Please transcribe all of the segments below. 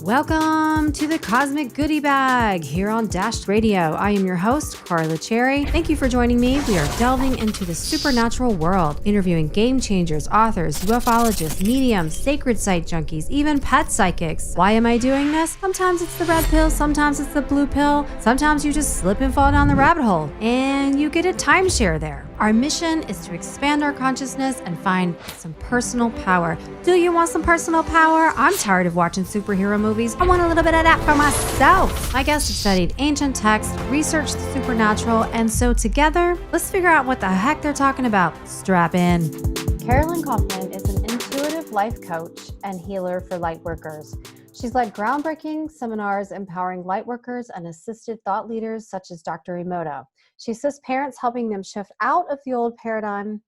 Welcome to the Cosmic Goodie Bag here on Dashed Radio. I am your host, Carla. Thank you for joining me. We are delving into the supernatural world, interviewing game changers, authors, ufologists, mediums, sacred site junkies, even pet psychics. Why am I doing this? Sometimes it's the red pill, sometimes it's the blue pill, sometimes you just slip and fall down the rabbit hole, and you get a timeshare there. Our mission is to expand our consciousness and find some personal power. Do you want some personal power? I'm tired of watching superhero movies. I want a little bit of that for myself. My guests have studied ancient texts, researched the supernatural, and so together, let's figure out what the heck they're talking about. Strap in. Carolyn Kaufman is an intuitive life coach and healer for light workers. She's led groundbreaking seminars empowering light workers and assisted thought leaders such as Dr. Emoto. She assists parents, helping them shift out of the old parenting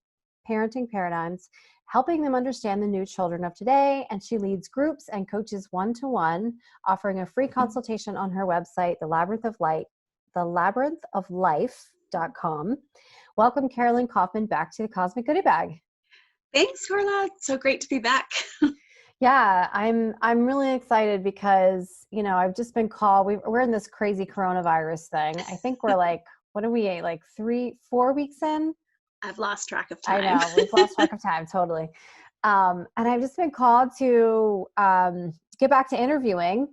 paradigms, helping them understand the new children of today. And she leads groups and coaches one-to-one, offering a free consultation on her website, thelabyrinthoflife.com. Welcome, Carolyn Kaufman, back to the Cosmic Goodie Bag. Thanks, Carla. It's so great to be back. Yeah, I'm really excited because, I've just been called, we're in this crazy coronavirus thing. I think we're like, what are we, like 3-4 weeks in? I've lost track of time. I know, we've lost track of time, totally. And I've just been called to get back to interviewing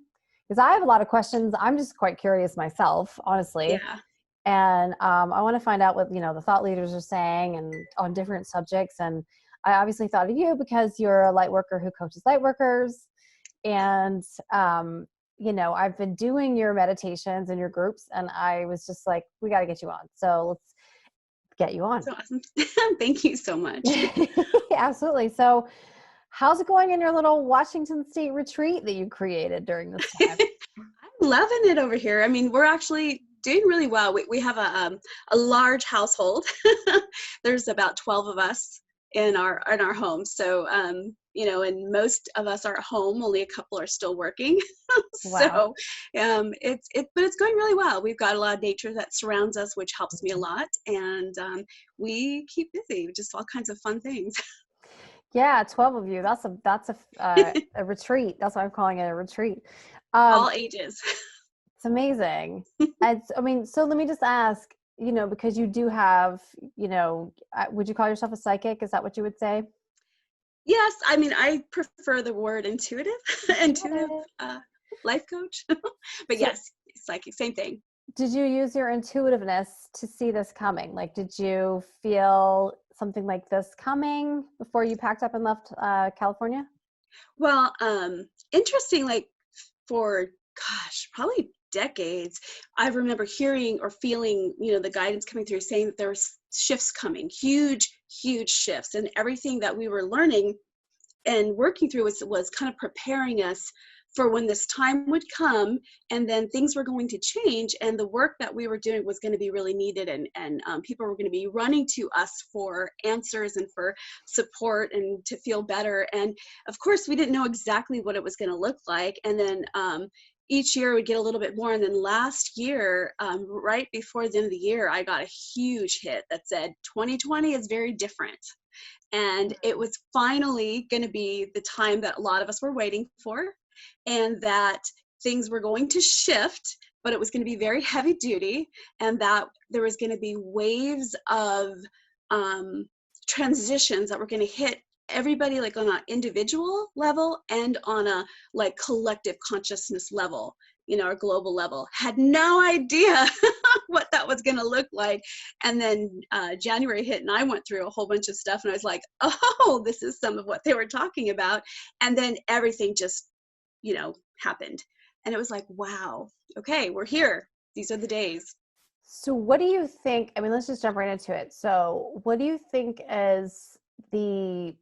because I have a lot of questions. I'm just quite curious myself, honestly. Yeah. And I want to find out what, the thought leaders are saying and on different subjects. And I obviously thought of you because you're a light worker who coaches light workers. And, I've been doing your meditations and your groups, and I was just like, we got to get you on. So let's get you on. That's awesome. Thank you so much. Absolutely. So how's it going in your little Washington State retreat that you created during this time? I'm loving it over here. I mean, we're actually doing really well. We have a large household. There's about 12 of us in our home. So, and most of us are at home. Only a couple are still working. Wow. So, but it's going really well. We've got a lot of nature that surrounds us, which helps me a lot. And we keep busy, just all kinds of fun things. Yeah, 12 of you. That's a a retreat. That's why I'm calling it a retreat. All ages. It's amazing. So let me just ask, because you do have, would you call yourself a psychic? Is that what you would say? Yes. I mean, I prefer the word intuitive life coach, but yes, psychic, same thing. Did you use your intuitiveness to see this coming? Like, did you feel something like this coming before you packed up and left California? Well, interesting, like for, probably decades, I remember hearing or feeling, the guidance coming through saying that there was shifts coming, huge shifts, and everything that we were learning and working through was kind of preparing us for when this time would come, and then things were going to change, and the work that we were doing was going to be really needed, and people were going to be running to us for answers and for support and to feel better. And of course, we didn't know exactly what it was going to look like, and then each year would get a little bit more. And then last year, right before the end of the year, I got a huge hit that said 2020 is very different. And it was finally going to be the time that a lot of us were waiting for, and that things were going to shift, but it was going to be very heavy duty, and that there was going to be waves of transitions that were going to hit everybody, like on an individual level and on a like collective consciousness level, or global level. Had no idea what that was going to look like. And then January hit, and I went through a whole bunch of stuff, and I was like, oh, this is some of what they were talking about. And then everything just, happened. And it was like, wow, okay, we're here. These are the days. So what do you think, let's just jump right into it. So what do you think is the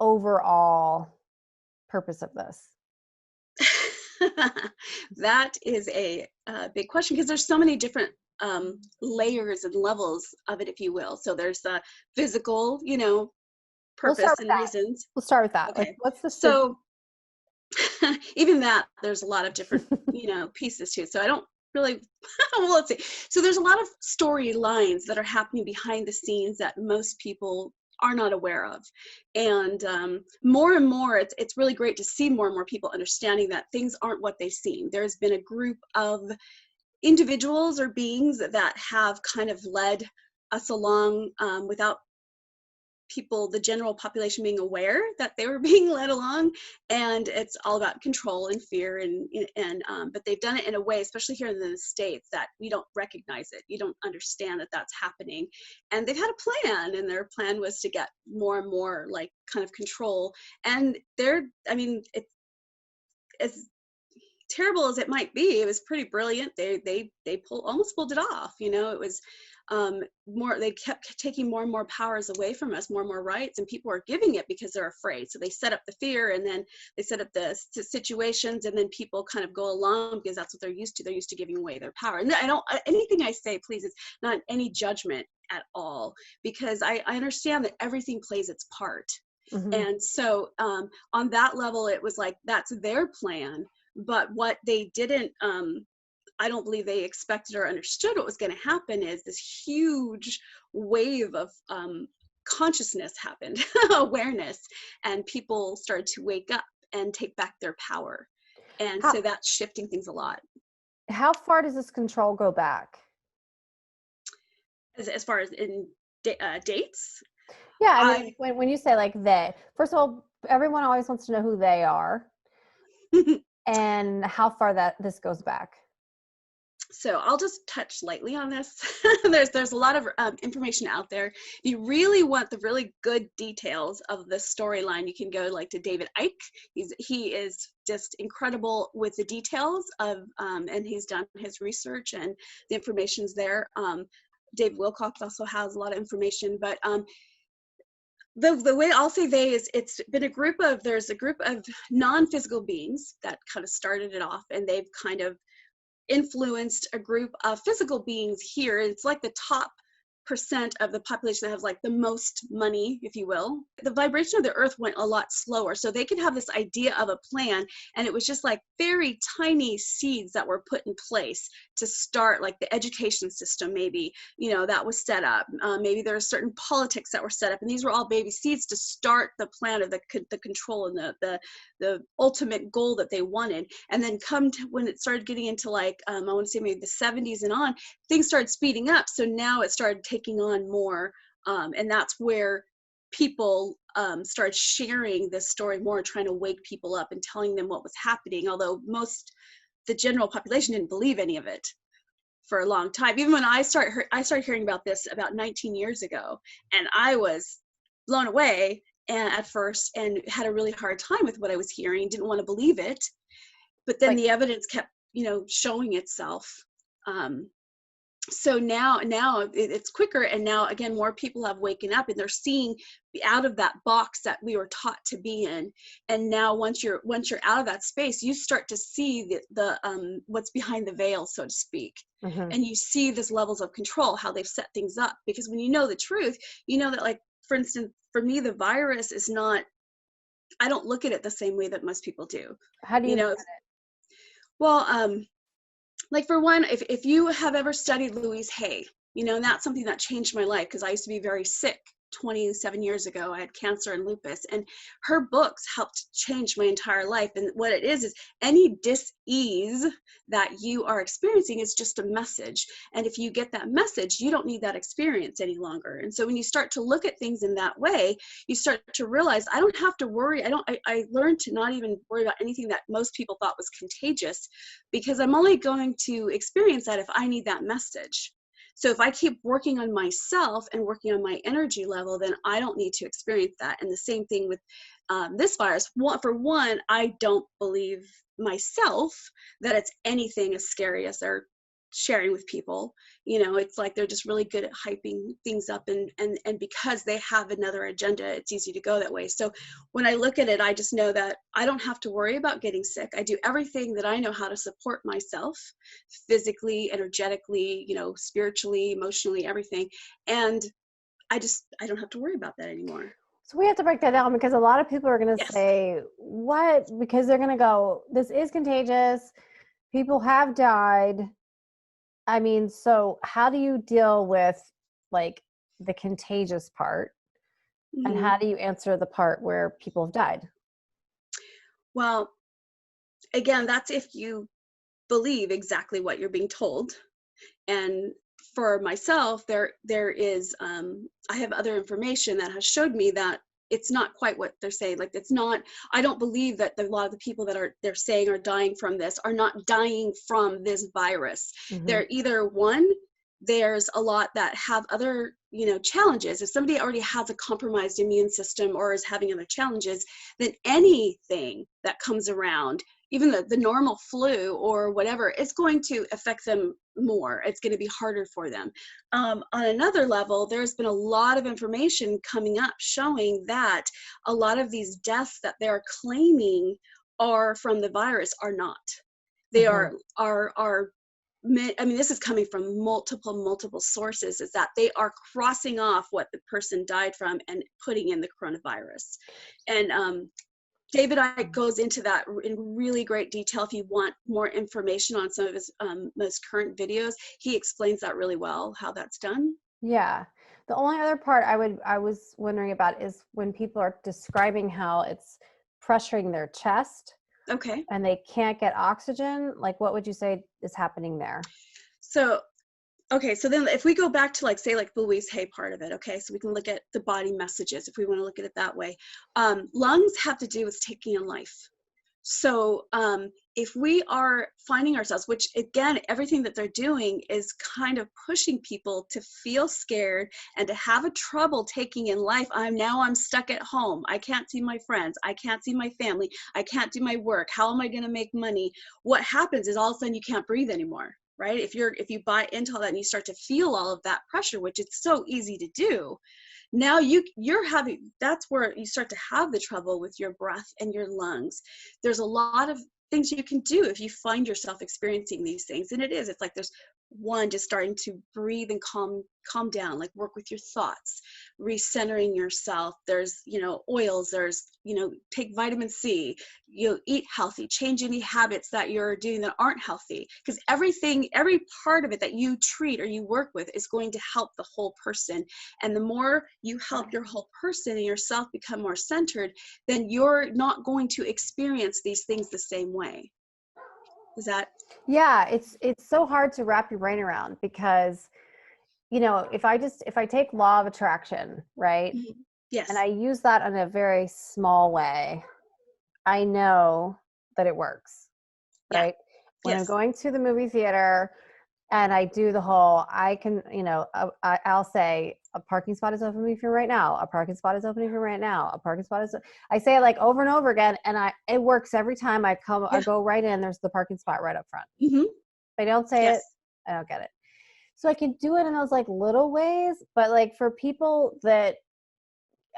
overall purpose of this? That is a big question, because there's so many different layers and levels of it, if you will. So there's the physical, purpose and reasons. We'll start with that. Okay. Like, what's the so even that, there's a lot of different, pieces to it. So I don't really, well, let's see. So there's a lot of storylines that are happening behind the scenes that most people are not aware of. And more and more, it's really great to see more and more people understanding that things aren't what they seem. There's been a group of individuals or beings that have kind of led us along without people, the general population, being aware that they were being led along. And it's all about control and fear, and but they've done it in a way, especially here in the States, that you don't recognize it, you don't understand that that's happening. And they've had a plan, and their plan was to get more and more like kind of control. And I mean, it, as terrible as it might be, it was pretty brilliant. They almost pulled it off. You know, it was more, they kept taking more and more powers away from us, more and more rights, and people are giving it because they're afraid. So they set up the fear, and then they set up the situations, and then people kind of go along because that's what they're used to. They're used to giving away their power. And I don't, anything I say, please, it's not any judgment at all, because I understand that everything plays its part. Mm-hmm. And so on that level, it was like, that's their plan. But what they didn't, I don't believe they expected or understood what was going to happen, is this huge wave of consciousness happened, awareness, and people started to wake up and take back their power. And so that's shifting things a lot. How far does this control go back? As far as in dates? Yeah, I mean, when you say like they, first of all, everyone always wants to know who they are. And how far this goes back. So I'll just touch lightly on this. There's a lot of information out there. If you really want the really good details of the storyline, you can go like to David Icke. He is just incredible with the details of, and he's done his research, and the information's there. Dave Wilcox also has a lot of information, but the way I'll say they is, it's been there's a group of non-physical beings that kind of started it off, and they've kind of influenced a group of physical beings here. It's like the top percent of the population that has like the most money, if you will. The vibration of the earth went a lot slower, so they could have this idea of a plan, and it was just like very tiny seeds that were put in place to start, like the education system, maybe, you know, that was set up. Maybe there are certain politics that were set up, and these were all baby seeds to start the plan of the control and the ultimate goal that they wanted. And then when it started getting into like I want to say maybe the 70s and on, things started speeding up. So now it started taking on more, and that's where people started sharing this story more, trying to wake people up and telling them what was happening, although the general population didn't believe any of it for a long time. Even when I started hearing about this about 19 years ago, and I was blown away at first and had a really hard time with what I was hearing, didn't want to believe it. But then the evidence kept, showing itself. So now it's quicker, and now again more people have waken up, and they're seeing out of that box that we were taught to be in. And now once you're out of that space, you start to see the what's behind the veil, so to speak. Mm-hmm. And you see these levels of control, how they've set things up. Because when you know the truth, you know that, like, for instance, for me, the virus is not, I don't look at it the same way that most people do. How do you look at it? Well, like for one, if you have ever studied Louise Hay, and that's something that changed my life, because I used to be very sick 27 years ago. I had cancer and lupus, and her books helped change my entire life. And what it is any dis-ease that you are experiencing is just a message. And if you get that message, you don't need that experience any longer. And so when you start to look at things in that way, you start to realize, I don't have to worry. I learned to not even worry about anything that most people thought was contagious, because I'm only going to experience that if I need that message. So if I keep working on myself and working on my energy level, then I don't need to experience that. And the same thing with this virus. For one, I don't believe myself that it's anything as scary as they're sharing with people. It's like they're just really good at hyping things up, and because they have another agenda, it's easy to go that way. So when I look at it, I just know that I don't have to worry about getting sick. I do everything that I know how to support myself, physically, energetically, spiritually, emotionally, everything. And I don't have to worry about that anymore. So we have to break that down, because a lot of people are going to say, what? Because they're going to go, this is contagious. People have died. I mean, so how do you deal with like the contagious part? And Hmm. how do you answer the part where people have died? Well, again, that's if you believe exactly what you're being told. And for myself, there is I have other information that has showed me that it's not quite what they're saying. Like, it's not, I don't believe that a lot of the people that they're saying are dying from this are not dying from this virus. Hmm. They're either one, there's a lot that have other, challenges. If somebody already has a compromised immune system or is having other challenges, then anything that comes around, even the normal flu or whatever, it's going to affect them more. It's going to be harder for them. On another level, there's been a lot of information coming up showing that a lot of these deaths that they're claiming are from the virus are not. They Hmm. are I mean, this is coming from multiple sources, is that they are crossing off what the person died from and putting in the coronavirus. And David Icke goes into that in really great detail. If you want more information on some of his most current videos, he explains that really well, how that's done. Yeah. The only other part I was wondering about is when people are describing how it's pressuring their chest Okay. and they can't get oxygen, like what would you say is happening there? So, okay, so then if we go back to, like, say, like Louise Hay part of it, okay, so we can look at the body messages if we want to look at it that way. Lungs have to do with taking in life. So if we are finding ourselves, which again, everything that they're doing is kind of pushing people to feel scared and to have a trouble taking in life. I'm stuck at home. I can't see my friends. I can't see my family. I can't do my work. How am I going to make money? What happens is all of a sudden you can't breathe anymore, right? If you buy into all that and you start to feel all of that pressure, which it's so easy to do, now you're having, that's where you start to have the trouble with your breath and your lungs. There's a lot of things you can do if you find yourself experiencing these things, and it's like there's one, just starting to breathe and calm down, like work with your thoughts, recentering yourself. There's, oils, there's, take vitamin C, eat healthy, change any habits that you're doing that aren't healthy, because every part of it that you treat or you work with is going to help the whole person. And the more you help your whole person and yourself become more centered, then you're not going to experience these things the same way. Is that? Yeah, it's so hard to wrap your brain around because, if I take law of attraction, right? Mhm. And Yes. I use that in a very small way, I know that it works, Yeah. right? When I'm Yes. going to the movie theater and I do the whole, I can, I'll say a parking spot is open for you right now. A parking spot is opening for you right now. A parking spot is, I say it like over and over again. And it works every time I Yeah. go right in, there's the parking spot right up front. Hmm. If I don't say it, Yes. I don't get it. So I can do it in those like little ways, but like for people that,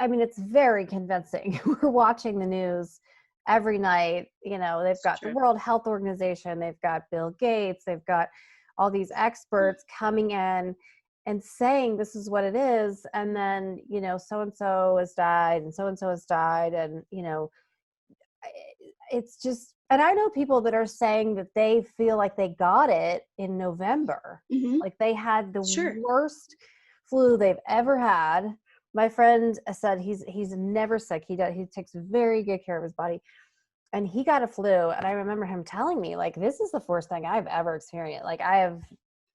I mean, it's very convincing. We're watching the news every night. They've It's got the true. World Health Organization, they've got Bill Gates, they've got all these experts coming in and saying this is what it is. And then, so and so has died, and so has died. And, it's just, and I know people that are saying that they feel like they got it in November. Hmm. Like they had the Sure. worst flu they've ever had. My friend said he's never sick. He takes very good care of his body. And he got a flu. And I remember him telling me, like, this is the worst thing I've ever experienced. Like I have,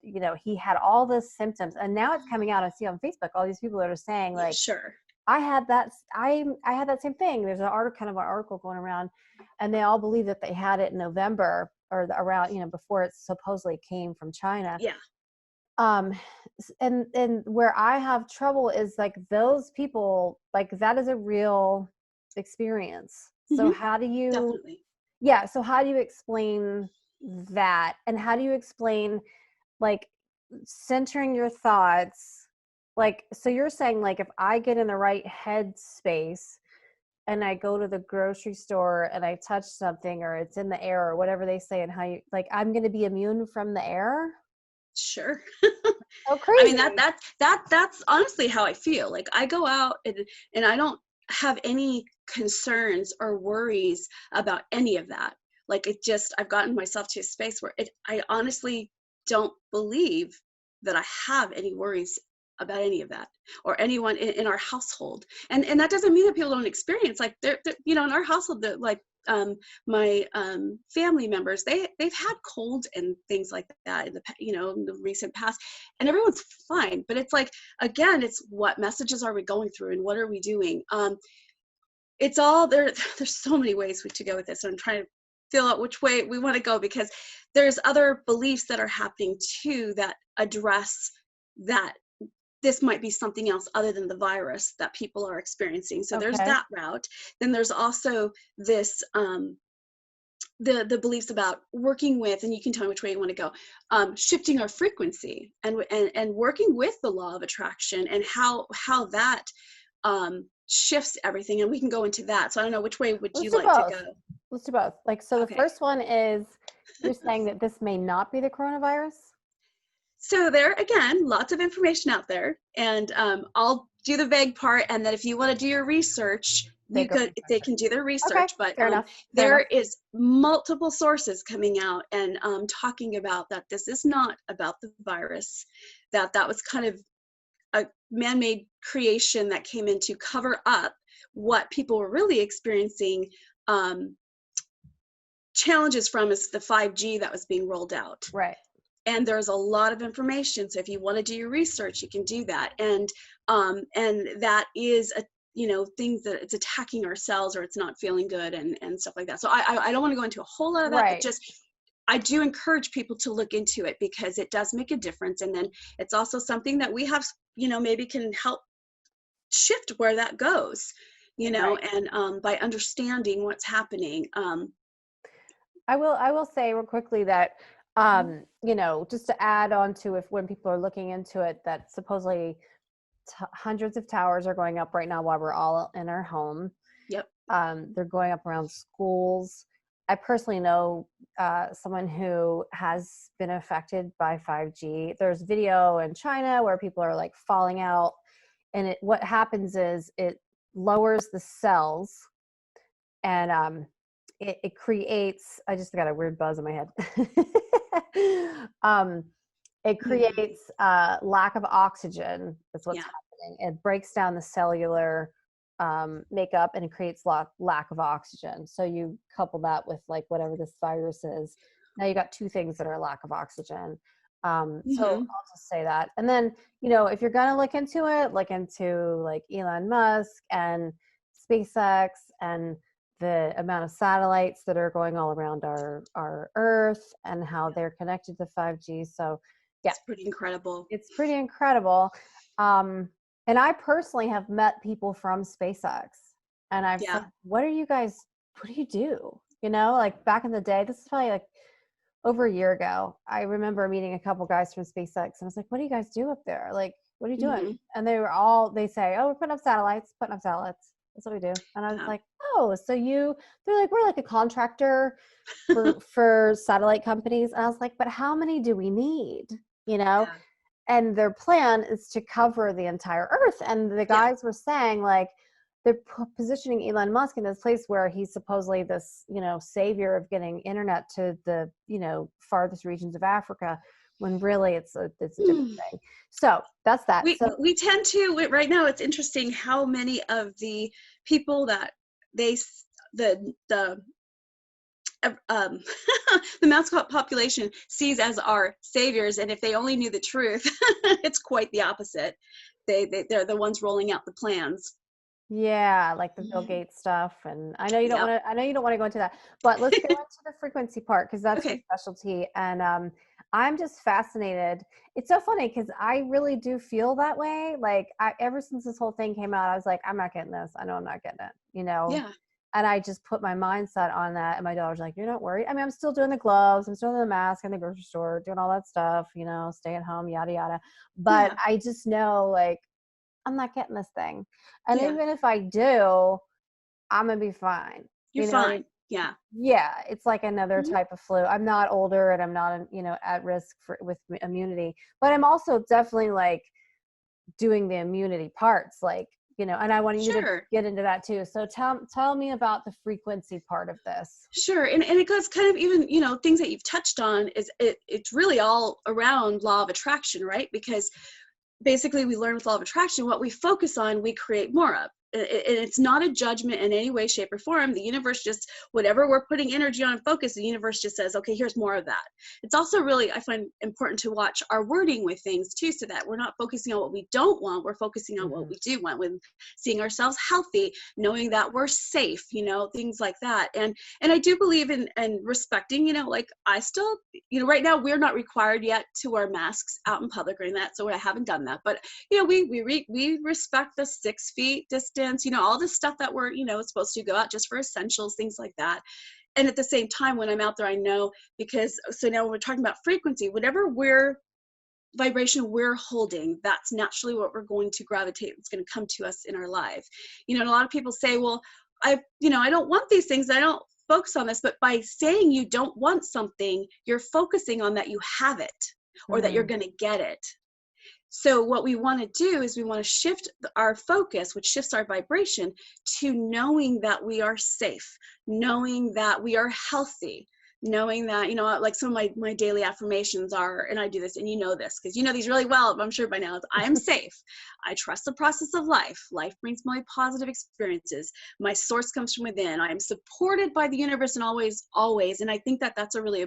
he had all the symptoms. And now it's coming out. I see on Facebook all these people that are saying, Yeah, like, sure. I had that same thing. There's kind of an article going around, and they all believe that they had it in November or around, before it supposedly came from China. Yeah. Um, and where I have trouble is like those people, like that is a real experience. So Hmm. how do you, Definitely. yeah. So how do you explain that? And how do you explain like centering your thoughts? Like, so you're saying like if I get in the right head space and I go to the grocery store and I touch something or it's in the air or whatever they say, and how you like I'm going to be immune from the air? Sure. Oh, I mean, crazy. that's honestly how I feel. Like, I go out and I don't have any concerns or worries about any of that. Like, I've gotten myself to a space where I honestly don't believe that I have any worries about any of that, or anyone in our household. And that doesn't mean that people don't experience, like, they're you know, in our household, that like, my family members, they've had colds and things like that in the you know, in the recent past, and everyone's fine. But it's like, again, it's what messages are we going through, and what are we doing? It's all there. There's so many ways to go with this, and I'm trying to feel out which way we want to go, because there's other beliefs that are happening too that address that this might be something else other than the virus that people are experiencing. So there's Okay. that route. Then there's also this the beliefs about working with, and you can tell me which way you want to go, shifting our frequency, and working with the law of attraction, and how that shifts everything. And we can go into that. So I don't know, which way would you like to go? Let's do both. Like, so the Okay. first one is, you're saying that this may not be the coronavirus? So there, again, lots of information out there, and I'll do the vague part, and then if you want to do your research, they can do their research. Okay, But fair enough. there is multiple sources coming out and talking about that this is not about the virus, that was kind of a man-made creation that came in to cover up what people were really experiencing challenges from, is the 5G that was being rolled out. Right. And there's a lot of information. So if you want to do your research, you can do that. And that is a, you know, things that it's attacking our cells, or it's not feeling good, and stuff like that. So I don't want to go into a whole lot of that, but just, I do encourage people to look into it, because it does make a difference. And then it's also something that we have, you know, maybe can help shift where that goes, you know, and by understanding what's happening. I will say real quickly that, you know, just to add on to, when people are looking into it, that supposedly hundreds of towers are going up right now while we're all in our home. Yep. They're going up around schools. I personally know someone who has been affected by 5G. There's video in China where people are like falling out, and what happens is it lowers the cells, and it creates, I just got a weird buzz in my head. It creates lack of oxygen. That's what's happening. It breaks down the cellular makeup, and it creates lack of oxygen. So you couple that with like whatever this virus is. Now you got two things that are lack of oxygen. So I'll just say that. And then, you know, if you're going to look into like Elon Musk and SpaceX and the amount of satellites that are going all around our Earth, and how they're connected to 5G. So yeah, it's pretty incredible. It's pretty incredible. And I personally have met people from SpaceX, and I've said, what do you do? You know, like back in the day, this is probably like over a year ago, I remember meeting a couple guys from SpaceX, and I was like, what do you guys do up there? Like, what are you doing? And they say, oh, we're putting up satellites. That's what we do. And I was like, oh, so they're like, we're like a contractor for satellite companies. And I was like, but how many do we need? You know? Yeah. And their plan is to cover the entire Earth. And the guys were saying, like, they're positioning Elon Musk in this place where he's supposedly this, you know, savior of getting internet to the, you know, farthest regions of Africa, when really it's a different thing. So that's that. We tend to, right now, it's interesting how many of the people that the mascot population sees as our saviors, and if they only knew the truth, it's quite the opposite. They're the ones rolling out the plans. Yeah, like the Bill Gates stuff. And I know you don't want to. I know you don't want to go into that, but let's go into the frequency part, because that's your specialty. And I'm just fascinated. It's so funny because I really do feel that way. Like ever since this whole thing came out, I was like, I'm not getting this. I know I'm not getting it. You know. Yeah. And I just put my mindset on that. And my daughter's like, you're not worried. I mean, I'm still doing the gloves. I'm still doing the mask in the grocery store, doing all that stuff, you know, stay at home, yada, yada. But I just know, like, I'm not getting this thing. And even if I do, I'm going to be fine. You're fine. Yeah. Yeah. It's like another type of flu. I'm not older, and I'm not, you know, at risk with immunity, but I'm also definitely like doing the immunity parts, like, you know, and I want you to get into that too. So tell me about the frequency part of this. Sure. And it goes kind of, even, you know, things that you've touched on, is it's really all around law of attraction, right? Because basically we learn with law of attraction, what we focus on, we create more of. And it's not a judgment in any way, shape, or form. The universe just, whatever we're putting energy on and focus, the universe just says, okay, here's more of that. It's also really, I find important to watch our wording with things too, so that we're not focusing on what we don't want, we're focusing on what we do want, with seeing ourselves healthy, knowing that we're safe, you know, things like that. And I do believe in respecting, you know, like I still, you know, right now we're not required yet to wear masks out in public or anything like that, so I haven't done that. But, you know, we respect the 6 feet distance, you know, all the stuff that we're, you know, supposed to go out just for essentials, things like that. And at the same time, when I'm out there, I know, because, so now we're talking about frequency, whatever vibration we're holding, that's naturally what we're going to gravitate. It's going to come to us in our life. You know, and a lot of people say, well, I don't want these things. I don't focus on this. But by saying you don't want something, you're focusing on that you have it, or that you're going to get it. So what we want to do is we want to shift our focus, which shifts our vibration, to knowing that we are safe, knowing that we are healthy, knowing that, you know, like some of my daily affirmations are, and I do this, and you know this, because you know these really well, I'm sure by now, I am safe. I trust the process of life. Life brings me positive experiences. My source comes from within. I am supported by the universe, and always. And I think that that's a really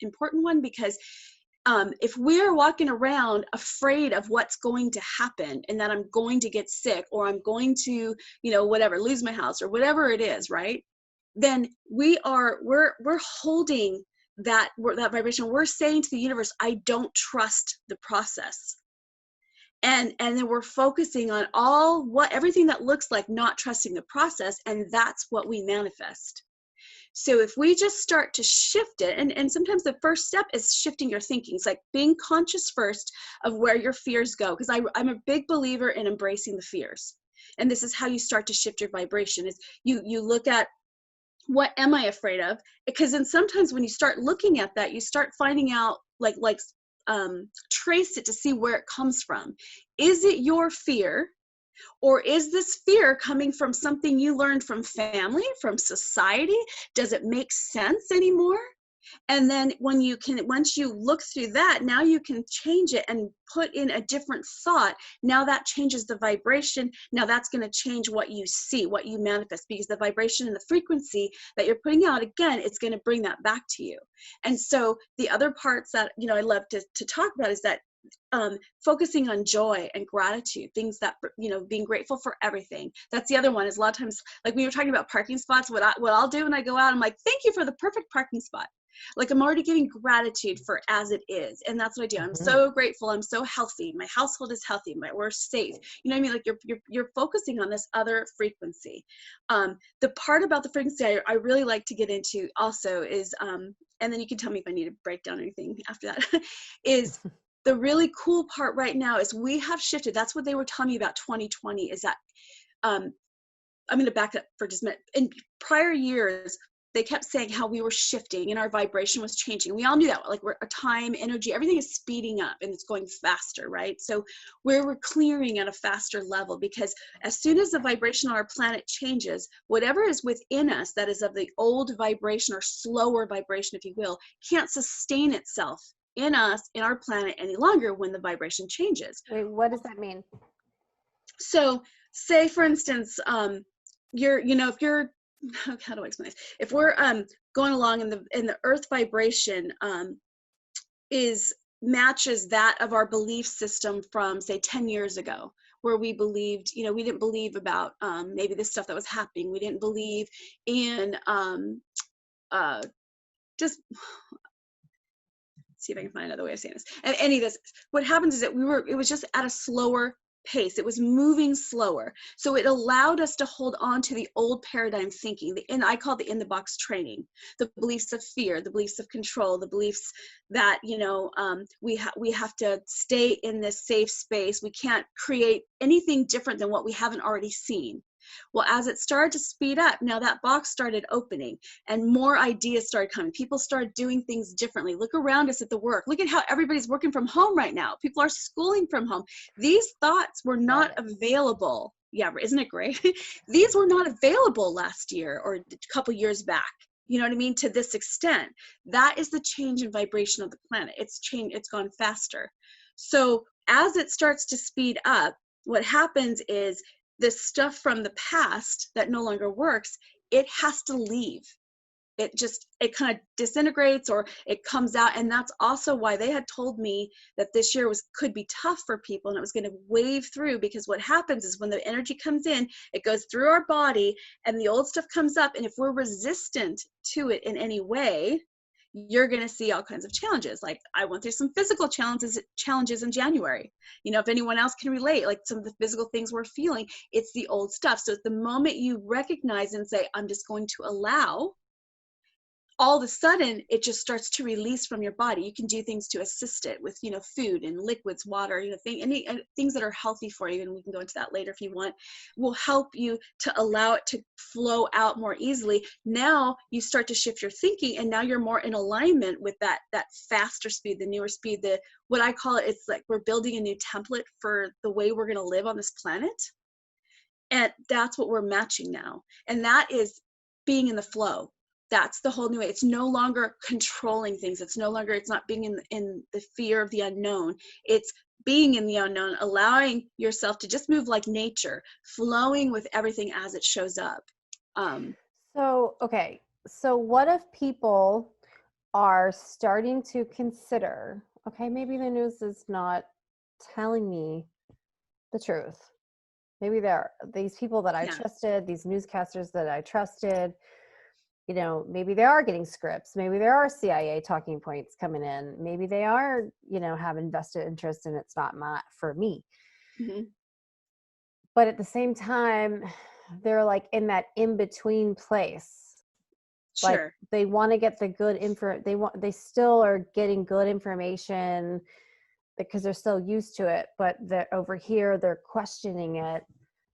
important one, because if we're walking around afraid of what's going to happen, and that I'm going to get sick, or I'm going to, you know, whatever, lose my house, or whatever it is, right? Then we're holding that vibration. We're saying to the universe, I don't trust the process. And then we're focusing on everything that looks like not trusting the process, and that's what we manifest. So if we just start to shift it, and sometimes the first step is shifting your thinking. It's like being conscious first of where your fears go, because I'm a big believer in embracing the fears. And this is how you start to shift your vibration, is you look at, what am I afraid of? Because then sometimes when you start looking at that, you start finding out, trace it to see where it comes from. Is it your fear? Or is this fear coming from something you learned from family, from society? Does it make sense anymore? And then once you look through that, now you can change it and put in a different thought. Now that changes the vibration. Now that's going to change what you see, what you manifest, because the vibration and the frequency that you're putting out, again, it's going to bring that back to you. And so the other parts that, you know, I love to talk about is that focusing on joy and gratitude, things that, you know, being grateful for everything. That's the other one, is a lot of times, like we were talking about parking spots, what I'll do when I go out, I'm like, thank you for the perfect parking spot. Like, I'm already giving gratitude for as it is. And that's what I do. I'm so grateful. I'm so healthy. My household is healthy. We're safe. You know what I mean? Like you're focusing on this other frequency. The part about the frequency I really like to get into also is, and then you can tell me if I need to break down anything after that, is the really cool part right now is we have shifted. That's what they were telling me about 2020, is that, I'm going to back up for just a minute. In prior years, they kept saying how we were shifting and our vibration was changing. We all knew that, like our time, energy, everything is speeding up and it's going faster, right? So we're clearing at a faster level, because as soon as the vibration on our planet changes, whatever is within us that is of the old vibration or slower vibration, if you will, can't sustain itself in us, in our planet any longer when the vibration changes. Wait, what does that mean? So say, for instance, if you're, how do I explain this? If we're going along and the earth vibration matches that of our belief system from, say, 10 years ago, where we believed, you know, we didn't believe about maybe this stuff that was happening. We didn't believe in just see if I can find another way of saying this. And any of this, what happens is that it was just at a slower pace. It was moving slower. So it allowed us to hold on to the old paradigm thinking, and I call it the in the box training, the beliefs of fear, the beliefs of control, the beliefs that, you know, we have to stay in this safe space. We can't create anything different than what we haven't already seen. Well, as it started to speed up, now that box started opening and more ideas started coming. People started doing things differently. Look around us at the work. Look at how everybody's working from home right now. People are schooling from home. These thoughts were not available. Yeah, isn't it great? These were not available last year or a couple years back. You know what I mean? To this extent, that is the change in vibration of the planet. It's changed. It's gone faster. So as it starts to speed up, what happens is this stuff from the past that no longer works, it has to leave. It kind of disintegrates, or it comes out. And that's also why they had told me that this year could be tough for people, and it was going to wave through, because what happens is when the energy comes in, it goes through our body and the old stuff comes up. And if we're resistant to it in any way, you're going to see all kinds of challenges. Like, I went through some physical challenges in January. If anyone else can relate, like some of the physical things we're feeling, it's the old stuff. So the moment you recognize and say, I'm just going to allow, all of a sudden it just starts to release from your body. You can do things to assist it with, food and liquids, water, things that are healthy for you. And we can go into that later if you want, will help you to allow it to flow out more easily. Now you start to shift your thinking, and now you're more in alignment with that faster speed, the newer speed, what I call it, it's like we're building a new template for the way we're going to live on this planet. And that's what we're matching now. And that is being in the flow. That's the whole new way. It's no longer controlling things. It's not being in the fear of the unknown. It's being in the unknown, allowing yourself to just move like nature, flowing with everything as it shows up. So what if people are starting to consider, okay, maybe the news is not telling me the truth. Maybe these people that I trusted, these newscasters that I trusted, maybe they are getting scripts. Maybe there are CIA talking points coming in. Maybe they are, have invested interest, and it's not for me. Mm-hmm. But at the same time, they're like in that in-between place. Sure. Like they want to get the good info. They still are getting good information because they're still used to it, but they're over here, they're questioning it.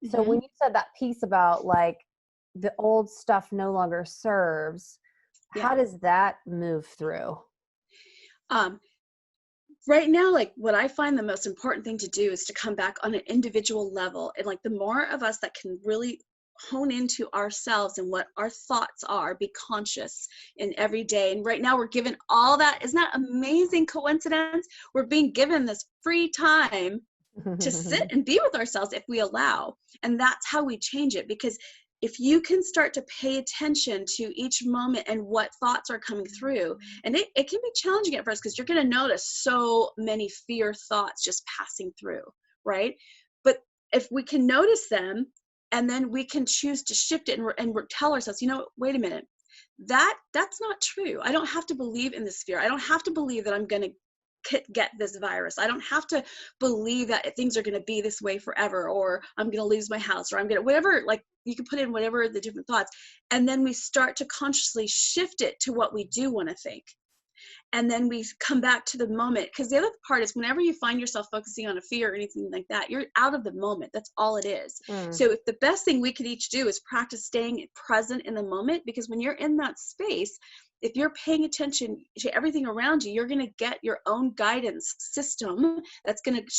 Mm-hmm. So when you said that piece about like, the old stuff no longer serves, how does that move through? Right now, like what I find the most important thing to do is to come back on an individual level. And like the more of us that can really hone into ourselves and what our thoughts are, be conscious in every day. And right now we're given all that. Isn't that amazing coincidence? We're being given this free time to sit and be with ourselves if we allow. And that's how we change it. Because if you can start to pay attention to each moment and what thoughts are coming through, and it can be challenging at first because you're going to notice so many fear thoughts just passing through, right? But if we can notice them, and then we can choose to shift it and tell ourselves, wait a minute, that's not true. I don't have to believe in this fear. I don't have to believe that I'm going to get this virus. I don't have to believe that things are going to be this way forever, or I'm going to lose my house, or I'm going to whatever, like you can put in whatever the different thoughts. And then we start to consciously shift it to what we do want to think. And then we come back to the moment, because the other part is whenever you find yourself focusing on a fear or anything like that, you're out of the moment. That's all it is. So if the best thing we could each do is practice staying present in the moment, because when you're in that space, if you're paying attention to everything around you, you're going to get your own guidance system that's going to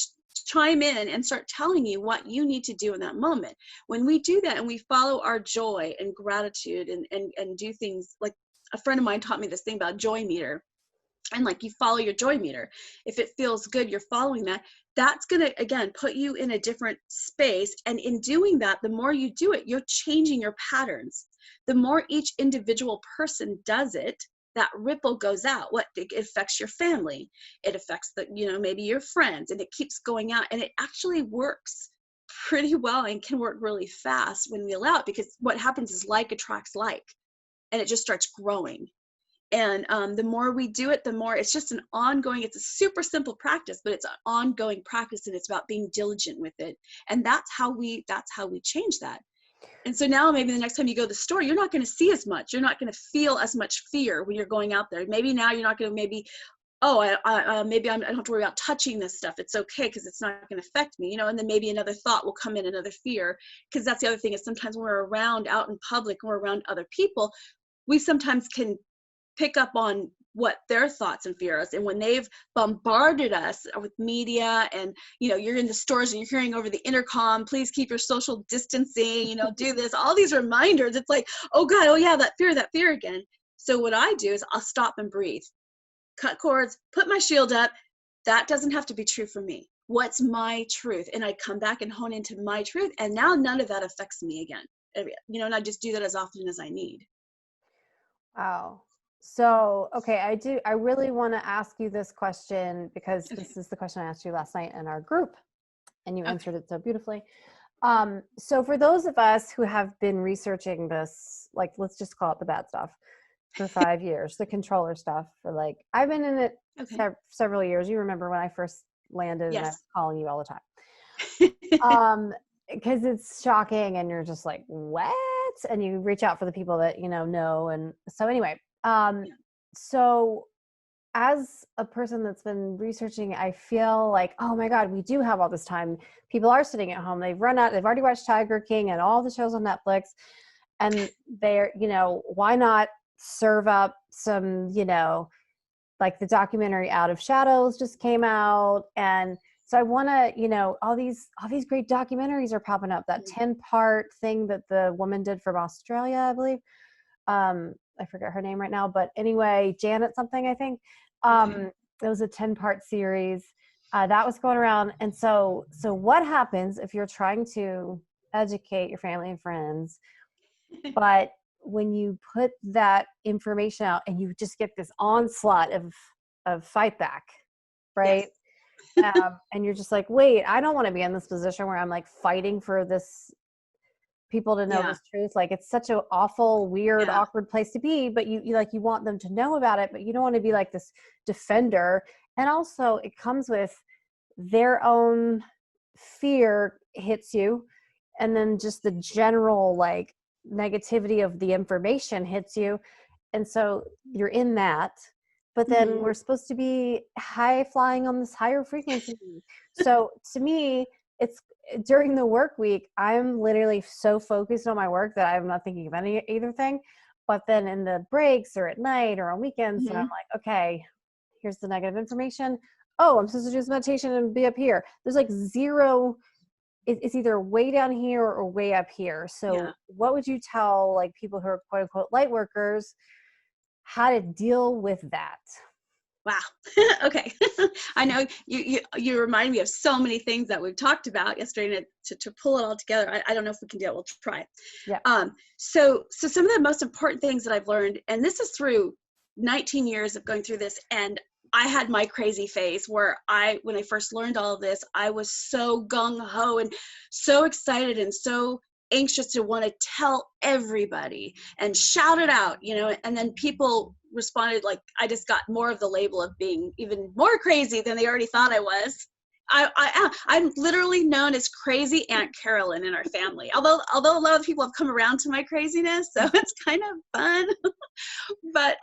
chime in and start telling you what you need to do in that moment. When we do that and we follow our joy and gratitude and do things, like a friend of mine taught me this thing about joy meter. And like you follow your joy meter. If it feels good, you're following that. That's going to, again, put you in a different space. And in doing that, the more you do it, you're changing your patterns. The more each individual person does it, that ripple goes out. It affects your family. It affects maybe your friends, and it keeps going out. And it actually works pretty well and can work really fast when we allow it, because what happens is like attracts like, and it just starts growing. And the more we do it, the more it's just an ongoing, it's a super simple practice, but it's an ongoing practice, and it's about being diligent with it. And that's how we change that. And so now maybe the next time you go to the store, you're not going to see as much. You're not going to feel as much fear when you're going out there. Maybe now you're not going to maybe I don't have to worry about touching this stuff. It's okay because it's not going to affect me, and then maybe another thought will come in, another fear. Because that's the other thing is sometimes when we're around out in public, when we're around other people, we sometimes can pick up on what their thoughts and fears, and when they've bombarded us with media, and you're in the stores and you're hearing over the intercom, please keep your social distancing, do this, all these reminders, it's like, oh God, oh yeah, that fear again. So what I do is I'll stop and breathe, cut cords, put my shield up. That doesn't have to be true for me. what's my truth? And I come back and hone into my truth. And now none of that affects me again. And I just do that as often as I need. Wow. So, okay, I really want to ask you this question because Okay. this is the question I asked you last night in our group and you Okay. answered it so beautifully. So for those of us who have been researching this, like, let's just call it the bad stuff for 5 years, the controller stuff for like, I've been in it Okay. several years. You remember when I first landed and I was Yes. calling you all the time. Because it's shocking and you're just like, what? And you reach out for the people that, know. And so anyway, Yeah. so as a person that's been researching, I feel like, oh my God, we do have all this time. People are sitting at home. They've already watched Tiger King and all the shows on Netflix. And they're, why not serve up some, like the documentary Out of Shadows just came out. And so I want to, all these great documentaries are popping up. That 10-part thing that the woman did from Australia, I believe. I forget her name right now, but anyway, Janet something, I think. It was a 10-part series that was going around. And so what happens if you're trying to educate your family and friends, but when you put that information out and you just get this onslaught of fight back, right? Yes. And you're just like, wait, I don't want to be in this position where I'm like fighting for this people to know Yeah. this truth. Like, it's such an awful, weird, Yeah. awkward place to be, but you want them to know about it, but you don't want to be like this defender. And also it comes with their own fear hits you. And then just the general like negativity of the information hits you. And so you're in that, but then Mm-hmm. we're supposed to be high flying on this higher frequency. So to me, it's during the work week, I'm literally so focused on my work that I'm not thinking of either thing. But then in the breaks or at night or on weekends, I'm Mm-hmm. like, okay, here's the negative information. Oh, I'm supposed to do this meditation and be up here. There's like zero. It's either way down here or way up here. Yeah. So what would you tell like people who are quote unquote light workers how to deal with that? Wow. Okay. I know you remind me of so many things that we've talked about yesterday to pull it all together. I don't know if we can do it. We'll try. Yeah. So some of the most important things that I've learned, and this is through 19 years of going through this, and I had my crazy phase where when I first learned all of this, I was so gung-ho and so excited and so anxious to want to tell everybody and shout it out, and then people responded like I just got more of the label of being even more crazy than they already thought I was. I'm literally known as Crazy Aunt Carolyn in our family. Although a lot of people have come around to my craziness, so it's kind of fun. But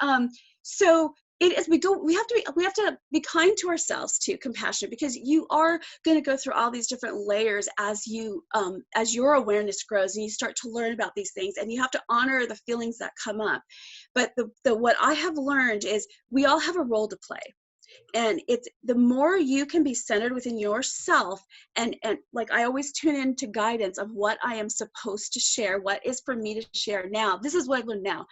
so it is. We have to be kind to ourselves too, compassionate, because you are going to go through all these different layers as your awareness grows and you start to learn about these things, and you have to honor the feelings that come up. But what I have learned is we all have a role to play. And it's the more you can be centered within yourself, and like I always tune into guidance of what I am supposed to share, what is for me to share now. This is what I've learned now.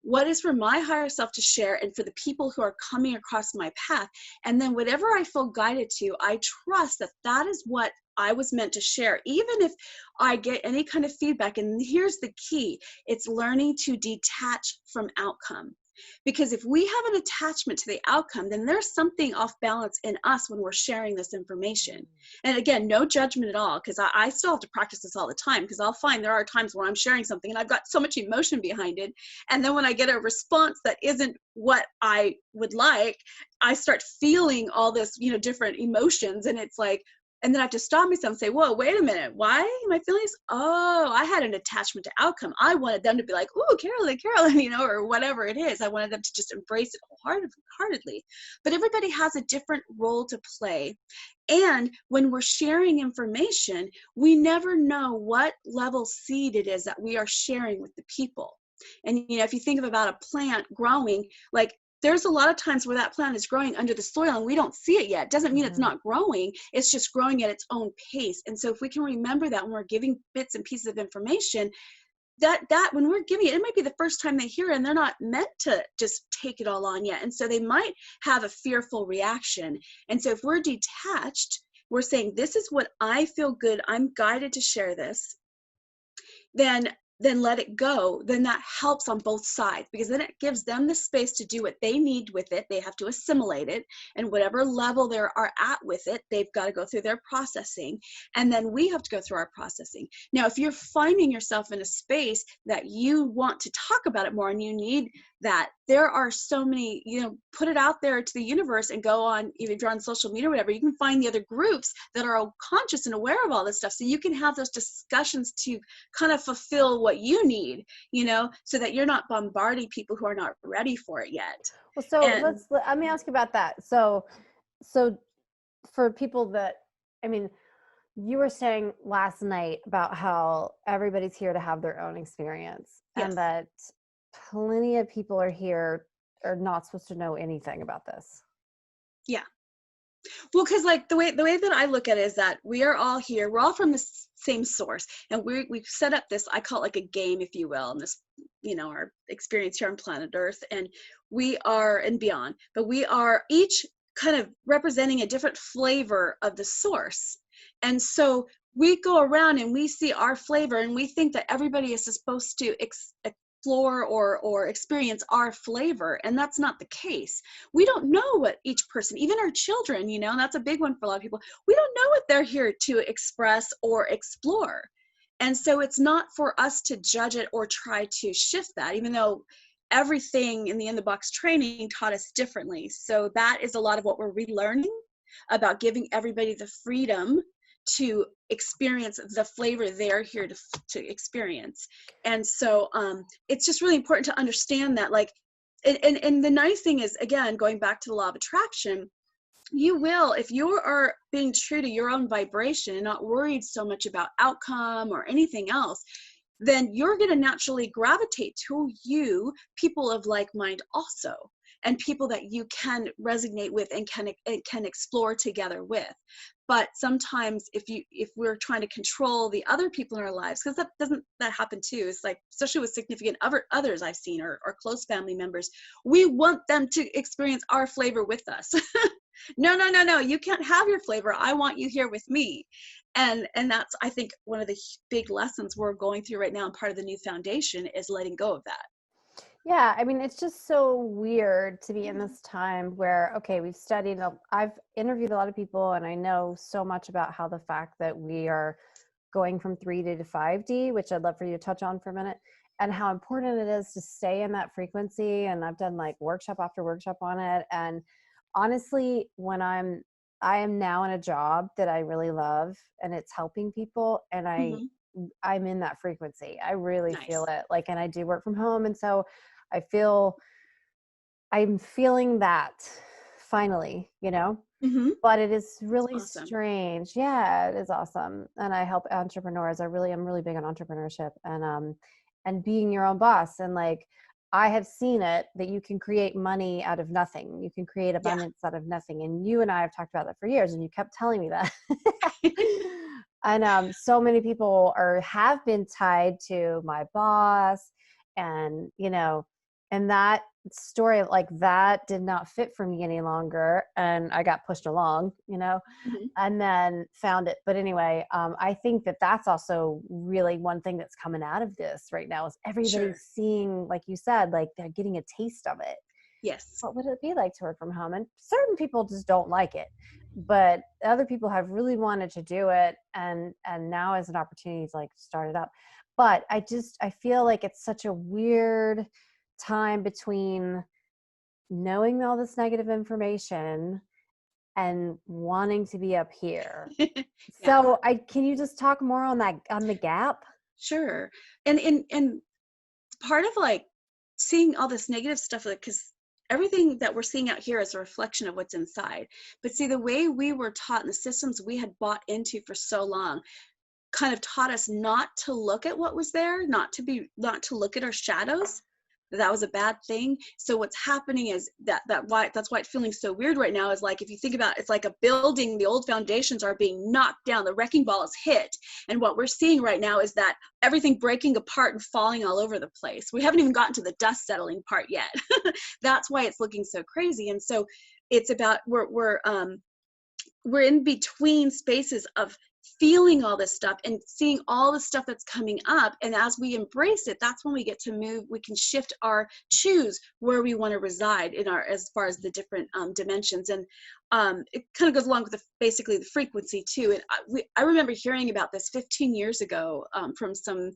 What is for my higher self to share and for the people who are coming across my path. And then whatever I feel guided to, I trust that that is what I was meant to share, even if I get any kind of feedback. And here's the key. It's learning to detach from outcome. Because if we have an attachment to the outcome, then there's something off balance in us when we're sharing this information. And again, no judgment at all, because I still have to practice this all the time, because I'll find there are times where I'm sharing something and I've got so much emotion behind it. And then when I get a response that isn't what I would like, I start feeling all this, different emotions. And it's like, and then I have to stop myself and say, whoa, wait a minute. Why am I feeling this? Oh, I had an attachment to outcome. I wanted them to be like, ooh, Carolyn, or whatever it is. I wanted them to just embrace it wholeheartedly. But everybody has a different role to play. And when we're sharing information, we never know what level seed it is that we are sharing with the people. And, if you think about a plant growing, like, there's a lot of times where that plant is growing under the soil and we don't see it yet. It doesn't mean it's not growing. It's just growing at its own pace. And so if we can remember that when we're giving bits and pieces of information, that when we're giving it, it might be the first time they hear it and they're not meant to just take it all on yet. And so they might have a fearful reaction. And so if we're detached we're saying, this is what I feel good, I'm guided to share this, then let it go. Then that helps on both sides, because then it gives them the space to do what they need with it. They have to assimilate it, and whatever level they are at with it, they've got to go through their processing, and then we have to go through our processing. Now, if you're finding yourself in a space that you want to talk about it more and you need that, there are so many, put it out there to the universe and go on, even if you're on social media or whatever, you can find the other groups that are all conscious and aware of all this stuff, so you can have those discussions to kind of fulfill what you need, so that you're not bombarding people who are not ready for it yet. Well, so let me ask you about that. So for people that, I mean, you were saying last night about how everybody's here to have their own experience, Yes. and that plenty of people are not supposed to know anything about this. Yeah. Well, because like the way that I look at it is that we are all here, we're all from the same source, and we've set up this, I call it like a game, if you will, and this, our experience here on planet Earth, and we are, and beyond, but we are each kind of representing a different flavor of the source. And so we go around and we see our flavor, and we think that everybody is supposed to explore or experience our flavor, and that's not the case. We don't know what each person, even our children, that's a big one for a lot of people, we don't know what they're here to express or explore. And so it's not for us to judge it or try to shift that, even though everything in the In the Box training taught us differently. So that is a lot of what we're relearning, about giving everybody the freedom to experience the flavor they're here to experience. And so it's just really important to understand that, like, and the nice thing is, again, going back to the law of attraction, you will, if you are being true to your own vibration and not worried so much about outcome or anything else, then you're going to naturally gravitate to people of like mind also, and people that you can resonate with and can explore together with. But sometimes if we're trying to control the other people in our lives, because that happen too, it's like, especially with significant others I've seen, or close family members, we want them to experience our flavor with us. No, you can't have your flavor, I want you here with me. And that's, I think, one of the big lessons we're going through right now, and part of the new foundation is letting go of that. Yeah, I mean, it's just so weird to be in this time where, okay, I've interviewed a lot of people, and I know so much about how the fact that we are going from 3D to 5D, which I'd love for you to touch on for a minute, and how important it is to stay in that frequency. And I've done like workshop after workshop on it. And honestly, when I am now in a job that I really love, and it's helping people, and I'm in that frequency. I really feel it. Like, and I do work from home. And so I'm feeling that finally, but it is really awesome. strange. Yeah, it is awesome. And I help entrepreneurs. I'm really big on entrepreneurship and being your own boss. And like, I have seen it, that you can create money out of nothing. You can create abundance out of nothing. And you and I have talked about that for years, and you kept telling me that. And so many people have been tied to my boss, and and that story, like, that did not fit for me any longer, and I got pushed along, and then found it. But anyway, I think that that's also really one thing that's coming out of this right now, is everybody's seeing, like you said, like, they're getting a taste of it. Yes. What would it be like to work from home? And certain people just don't like it, but other people have really wanted to do it, and now is an opportunity to like start it up. But I feel like it's such a weird time between knowing all this negative information and wanting to be up here. So can you just talk more on the gap? Sure. And part of like seeing all this negative stuff, like, because everything that we're seeing out here is a reflection of what's inside. But see, the way we were taught, and the systems we had bought into for so long, kind of taught us not to look at what was there, not to look at our shadows. That was a bad thing. So what's happening is that's why it's feeling so weird right now, is like, if you think about it, it's like a building, the old foundations are being knocked down, the wrecking ball is hit. And what we're seeing right now is that everything breaking apart and falling all over the place. We haven't even gotten to the dust settling part yet. That's why it's looking so crazy. And so it's about, we're we're in between spaces of feeling all this stuff and seeing all the stuff that's coming up. And as we embrace it, that's when we get to move. We can shift choose where we want to reside in as far as the different dimensions. And it kind of goes along with basically the frequency too. And I remember hearing about this 15 years ago from some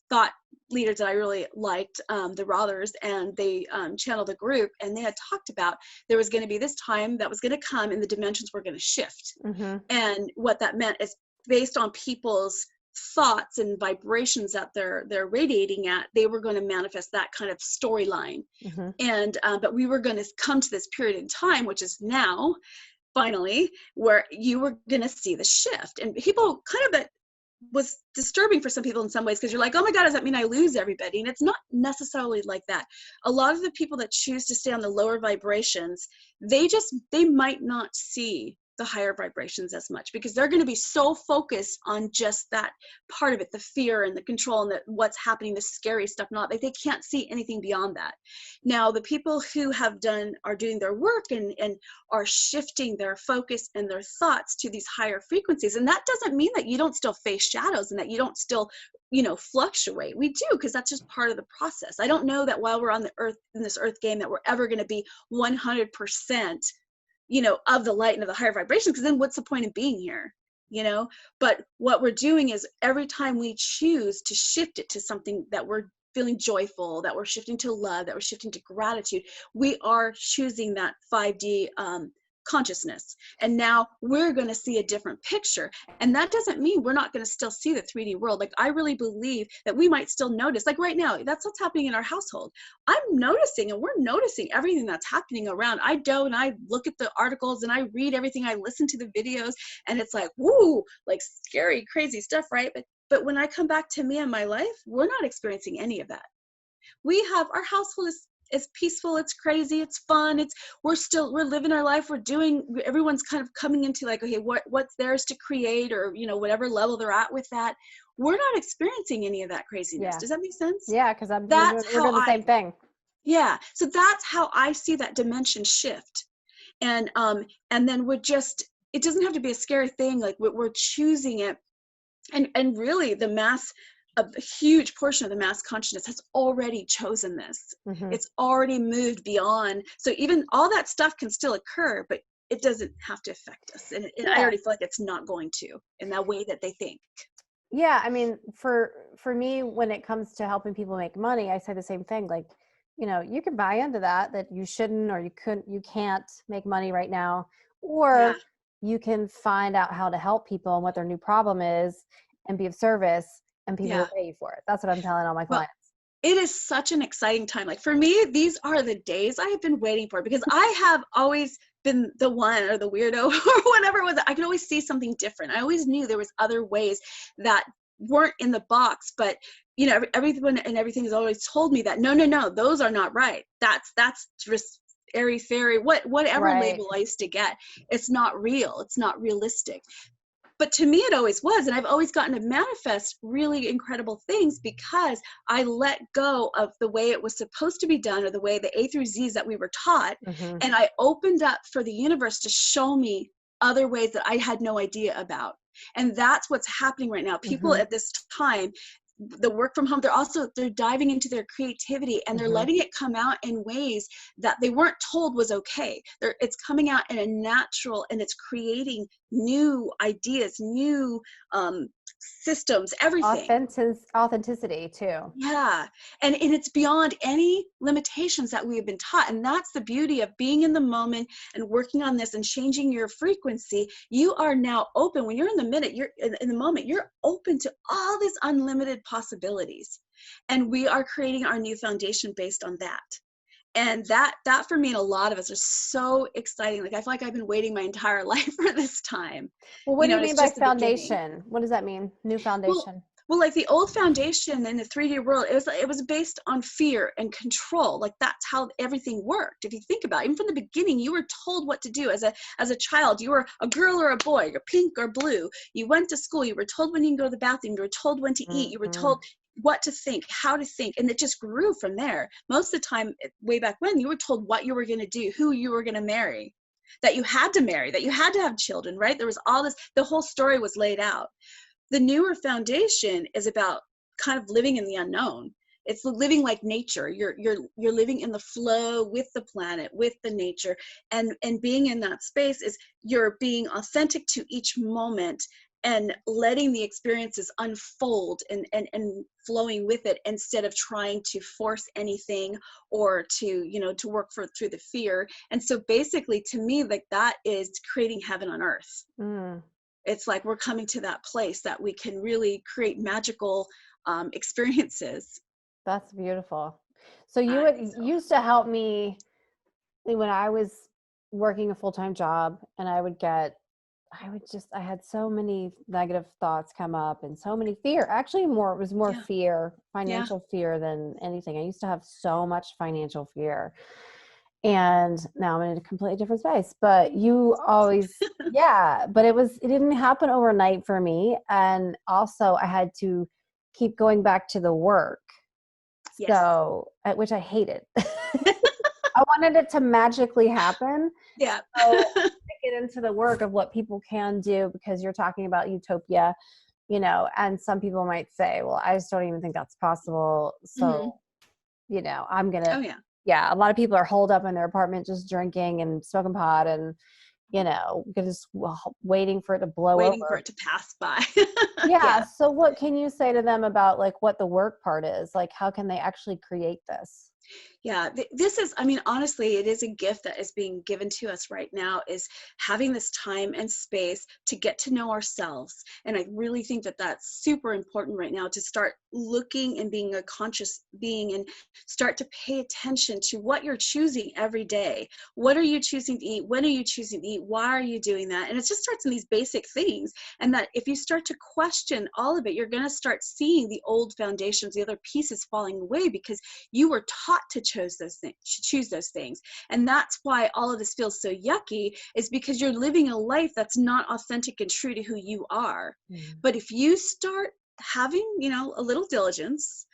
thought leaders that I really liked, the Rothers, and they channeled a group, and they had talked about there was going to be this time that was going to come and the dimensions were going to shift. Mm-hmm. And what that meant is based on people's thoughts and vibrations that they're radiating at, they were going to manifest that kind of storyline. Mm-hmm. And but we were going to come to this period in time, which is now finally, where you were going to see the shift. And people kind of was disturbing for some people in some ways, because you're like, oh my God, does that mean I lose everybody? And it's not necessarily like that. A lot of the people that choose to stay on the lower vibrations, they might not see the higher vibrations as much, because they're going to be so focused on just that part of it, the fear and the control and what's happening, the scary stuff, not like they can't see anything beyond that. Now, the people who are doing their work and are shifting their focus and their thoughts to these higher frequencies. And that doesn't mean that you don't still face shadows and that you don't still, fluctuate. We do, because that's just part of the process. I don't know that while we're on the earth, in this earth game, that we're ever going to be 100%, of the light and of the higher vibration, because then what's the point of being here? But what we're doing is every time we choose to shift it to something that we're feeling joyful, that we're shifting to love, that we're shifting to gratitude, we are choosing that 5D consciousness. And now we're going to see a different picture. And that doesn't mean we're not going to still see the 3D world. Like, I really believe that we might still notice, like right now, that's what's happening in our household. I'm noticing, and we're noticing everything that's happening around. I go and I look at the articles and I read everything. I listen to the videos, and it's like, woo, like scary, crazy stuff, right? But when I come back to me and my life, we're not experiencing any of that. Our household is peaceful, it's crazy, it's fun, we're living our life, everyone's kind of coming into like, okay, what's theirs to create, or whatever level they're at with that. We're not experiencing any of that craziness. Yeah. Does that make sense? Yeah, because we're doing the same thing. Yeah, so that's how I see that dimension shift. And then it doesn't have to be a scary thing, like we're choosing it. And really a huge portion of the mass consciousness has already chosen this. Mm-hmm. It's already moved beyond. So even all that stuff can still occur, but it doesn't have to affect us. And I already feel like it's not going to, in that way that they think. Yeah. I mean, for me, when it comes to helping people make money, I say the same thing. Like, you can buy into that you shouldn't, or you can't make money right now, or you can find out how to help people and what their new problem is and be of service. And people will pay you for it. That's what I'm telling all my clients. It is such an exciting time. Like, for me, these are the days I have been waiting for, because I have always been the one, or the weirdo, or whatever it was. I could always see something different. I always knew there was other ways that weren't in the box, but everyone and everything has always told me that no, those are not right. That's just airy fairy, whatever label I used to get. It's not real. It's not realistic. But to me, it always was. And I've always gotten to manifest really incredible things, because I let go of the way it was supposed to be done, or the way the A through Z's that we were taught. Mm-hmm. And I opened up for the universe to show me other ways that I had no idea about. And that's what's happening right now. People at this time, the work from home, they're diving into their creativity, and they're letting it come out in ways that they weren't told was okay. It's coming out in a natural, and it's creating new ideas, new systems, everything. Authenticity too. Yeah. And it's beyond any limitations that we have been taught. And that's the beauty of being in the moment and working on this and changing your frequency. You are now open. When you're in the moment, you're open to all these unlimited possibilities. And we are creating our new foundation based on that. And that for me and a lot of us are so exciting. Like, I feel like I've been waiting my entire life for this time. Well, what do you mean by foundation? What does that mean? New foundation? Well, like the old foundation in the 3D world, it was based on fear and control. Like, that's how everything worked. If you think about it, even from the beginning, you were told what to do as a child. You were a girl or a boy, you're pink or blue. You went to school. You were told when you can go to the bathroom. You were told when to eat. You were told what to think, how to think, and it just grew from there. Most of the time, way back when, you were told what you were going to do, who you were going to marry. that you had to marry, that you had to have children, right? There was all this, the whole story was laid out. The newer foundation is about kind of living in the unknown. It's living like nature. You're living in the flow with the planet, with the nature, and being in that space is you're being authentic to each moment and letting the experiences unfold and flowing with it instead of trying to force anything or to work through the fear. And so basically to me, like, that is creating heaven on earth. It's like we're coming to that place that we can really create magical experiences. That's beautiful. So you used to help me when I was working a full-time job, and I had so many negative thoughts come up and so many fear. Actually, it was more fear, financial fear than anything. I used to have so much financial fear. And now I'm in a completely different space, but you always, but it didn't happen overnight for me. And also I had to keep going back to the work. Yes. So, which I hated. I wanted it to magically happen. Yeah. So I get into the work of what people can do, because you're talking about utopia, and some people might say, well, I just don't even think that's possible. So, I'm going to, a lot of people are holed up in their apartment just drinking and smoking pot and, just waiting for it to blow over. Waiting for it to pass by. So what can you say to them about like what the work part is? Like, how can they actually create this? Yeah, this is, I mean, honestly, it is a gift that is being given to us right now, is having this time and space to get to know ourselves. And I really think that that's super important right now, to start looking and being a conscious being and start to pay attention to what you're choosing every day. What are you choosing to eat? When are you choosing to eat? Why are you doing that? And it just starts in these basic things. And that if you start to question all of it, you're going to start seeing the old foundations, the other pieces falling away, because you were taught to choose those things. And that's why all of this feels so yucky, is because you're living a life that's not authentic and true to who you are. But if you start having, a little diligence,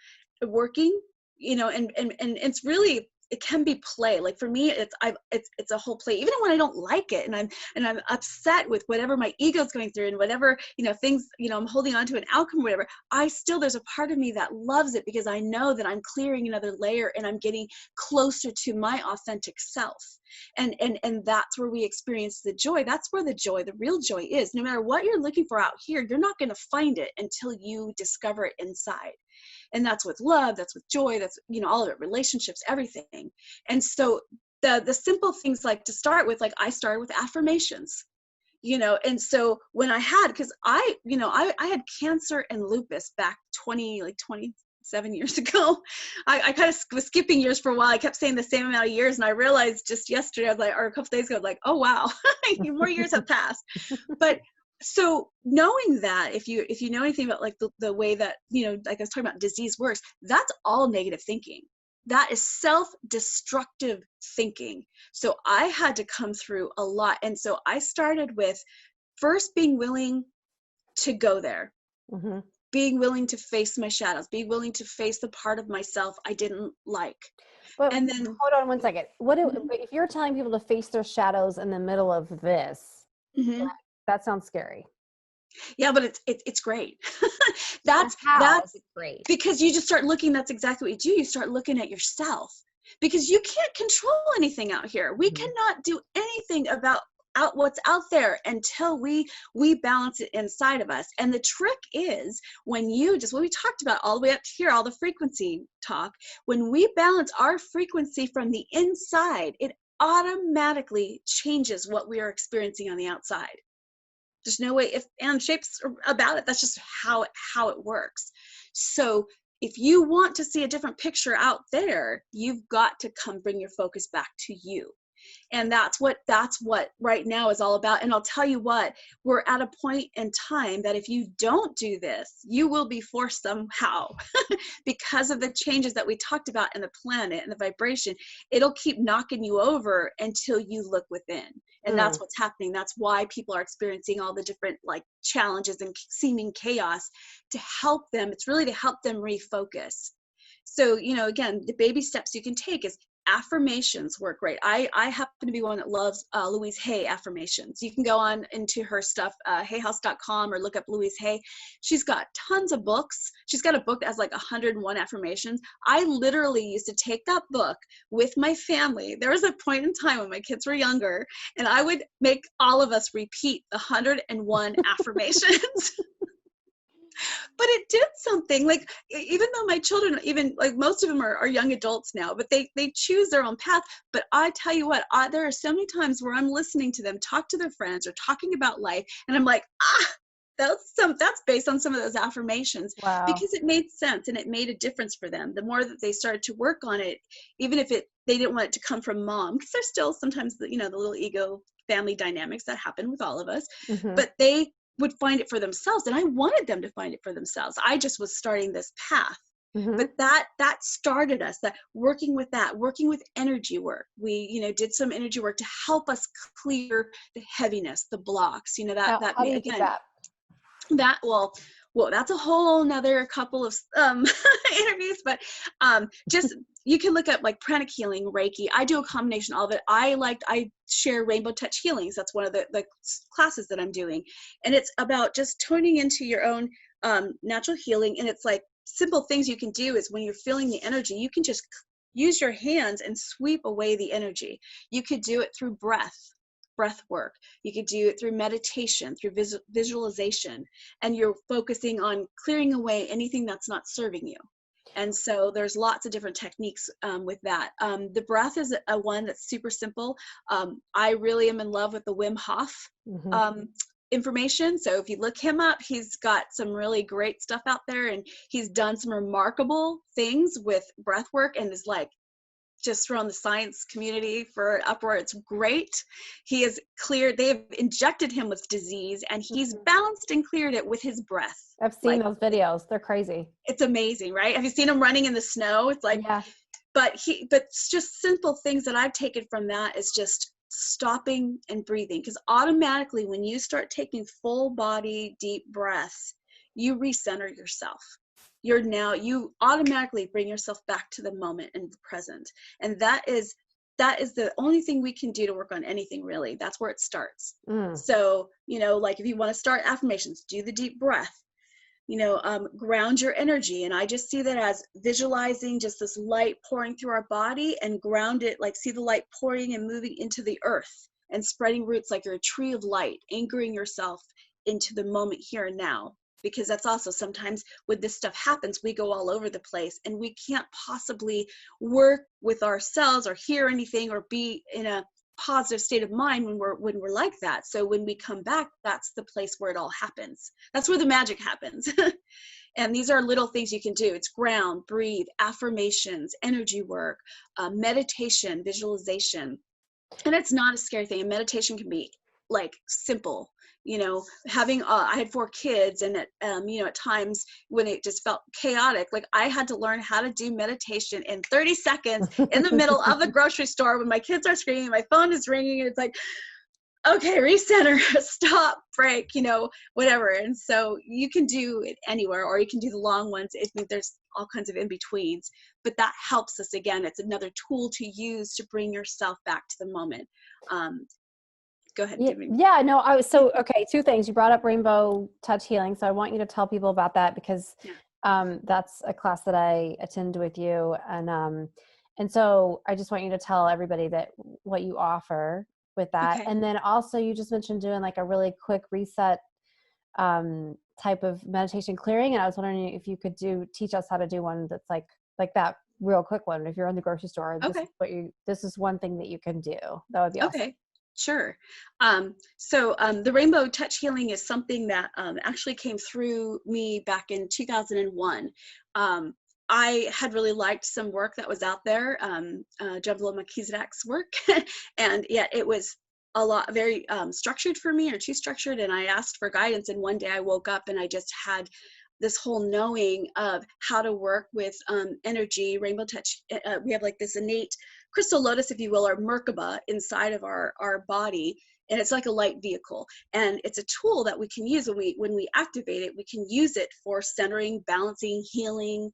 working, and it's really, it can be play. Like for me, it's a whole play, even when I don't like it and I'm upset with whatever my ego's going through and whatever, things, I'm holding on to an outcome or whatever. There's a part of me that loves it, because I know that I'm clearing another layer and I'm getting closer to my authentic self. And that's where we experience the joy. That's where the real joy is. No matter what you're looking for out here, you're not going to find it until you discover it inside. And that's with love, that's with joy, that's, all of it, relationships, everything. And so the simple things, like to start with, like I started with affirmations, and so when I had, because I had cancer and lupus back 27 years ago. I kind of was skipping years for a while. I kept saying the same amount of years, and I realized just yesterday, or a couple days ago, like, oh wow, more years have passed. But so knowing that, if you know anything about like the way that, like I was talking about, disease works, that's all negative thinking. That is self-destructive thinking. So I had to come through a lot. And so I started with first being willing to go there, being willing to face my shadows, being willing to face the part of myself I didn't like. But and then hold on one second. If you're telling people to face their shadows in the middle of this, that sounds scary. Yeah, but it's great. That's great, because you just start looking. That's exactly what you do. You start looking at yourself, because you can't control anything out here. We cannot do anything about what's out there until we balance it inside of us. And the trick is, when you just, what we talked about all the way up to here, all the frequency talk, when we balance our frequency from the inside, it automatically changes what we are experiencing on the outside. There's no way and shapes about it. That's just how it works. So if you want to see a different picture out there, you've got to come bring your focus back to you. And that's what right now is all about. And I'll tell you what, we're at a point in time that if you don't do this, you will be forced somehow because of the changes that we talked about in the planet and the vibration. It'll keep knocking you over until you look within. And that's what's happening. That's why people are experiencing all the different like challenges and seeming chaos, to help them. It's really to help them refocus. So, again, the baby steps you can take is affirmations work great. I happen to be one that loves Louise Hay affirmations. You can go on into her stuff, hayhouse.com, or look up Louise Hay. She's got tons of books. She's got a book that has like 101 affirmations. I literally used to take that book with my family. There was a point in time when my kids were younger, and I would make all of us repeat the 101 affirmations. But it did something. Like, even though my children, even like most of them are young adults now, but they choose their own path. But I tell you what, there are so many times where I'm listening to them talk to their friends or talking about life, and I'm like, that's based on some of those affirmations. Wow. Because it made sense and it made a difference for them. The more that they started to work on it, even if they didn't want it to come from mom, because there's still sometimes the little ego family dynamics that happen with all of us, but they would find it for themselves, and I wanted them to find it for themselves. I just was starting this path. But that started us, that working with energy work. We did some energy work to help us clear the heaviness, the blocks. How do you do that? Well, that's a whole nother couple of interviews, but just you can look up like pranic healing, Reiki. I do a combination of all of it. I share Rainbow Touch Healings. That's one of the classes that I'm doing, and it's about just tuning into your own natural healing. And it's like simple things you can do is when you're feeling the energy, you can just use your hands and sweep away the energy. You could do it through breath work. You could do it through meditation, through visualization, and you're focusing on clearing away anything that's not serving you. And so there's lots of different techniques with that. The breath is a one that's super simple. I really am in love with the Wim Hof information. So if you look him up, he's got some really great stuff out there, and he's done some remarkable things with breath work, and is like just thrown the science community for uproar. It's great. He has cleared, they have injected him with disease, and he's balanced and cleared it with his breath. I've seen those videos. They're crazy. It's amazing, right? Have you seen him running in the snow? It's like, yeah. But it's just simple things that I've taken from that is just stopping and breathing. Because automatically when you start taking full body, deep breaths, you recenter yourself. You automatically bring yourself back to the moment and the present. And that is the only thing we can do to work on anything, really. That's where it starts. So, like if you want to start affirmations, do the deep breath, ground your energy. And I just see that as visualizing just this light pouring through our body, and ground it, like see the light pouring and moving into the earth and spreading roots like you're a tree of light, anchoring yourself into the moment here and now. Because that's also sometimes when this stuff happens, we go all over the place, and we can't possibly work with ourselves or hear anything or be in a positive state of mind when we're like that. So when we come back, that's the place where it all happens. That's where the magic happens. And these are little things you can do. It's ground, breathe, affirmations, energy work, meditation, visualization. And it's not a scary thing. And meditation can be like simple. Having I had 4 kids, and at times when it just felt chaotic, like I had to learn how to do meditation in 30 seconds in the middle of the grocery store when my kids are screaming, my phone is ringing, and it's like, okay, recenter, stop, break, whatever. And so you can do it anywhere, or you can do the long ones. There's all kinds of in-betweens, but that helps us. Again, it's another tool to use to bring yourself back to the moment. Go ahead. Yeah, no, okay, 2 things. You brought up Rainbow Touch Healing. So I want you to tell people about that, because that's a class that I attend with you. And so I just want you to tell everybody that what you offer with that. Okay. And then also you just mentioned doing like a really quick reset type of meditation clearing. And I was wondering if you could teach us how to do one that's like that real quick one. If you're in the grocery store, this is one thing that you can do. That would be awesome. Okay. Sure. The Rainbow Touch Healing is something that actually came through me back in 2001. I had really liked some work that was out there, Jevla Melchizedek's work, and yet it was very structured for me, or too structured, and I asked for guidance, and one day I woke up and I just had this whole knowing of how to work with energy. Rainbow Touch, we have like this innate crystal lotus, if you will, or Merkaba inside of our body, and it's like a light vehicle, and it's a tool that we can use when we activate it. We can use it for centering, balancing, healing,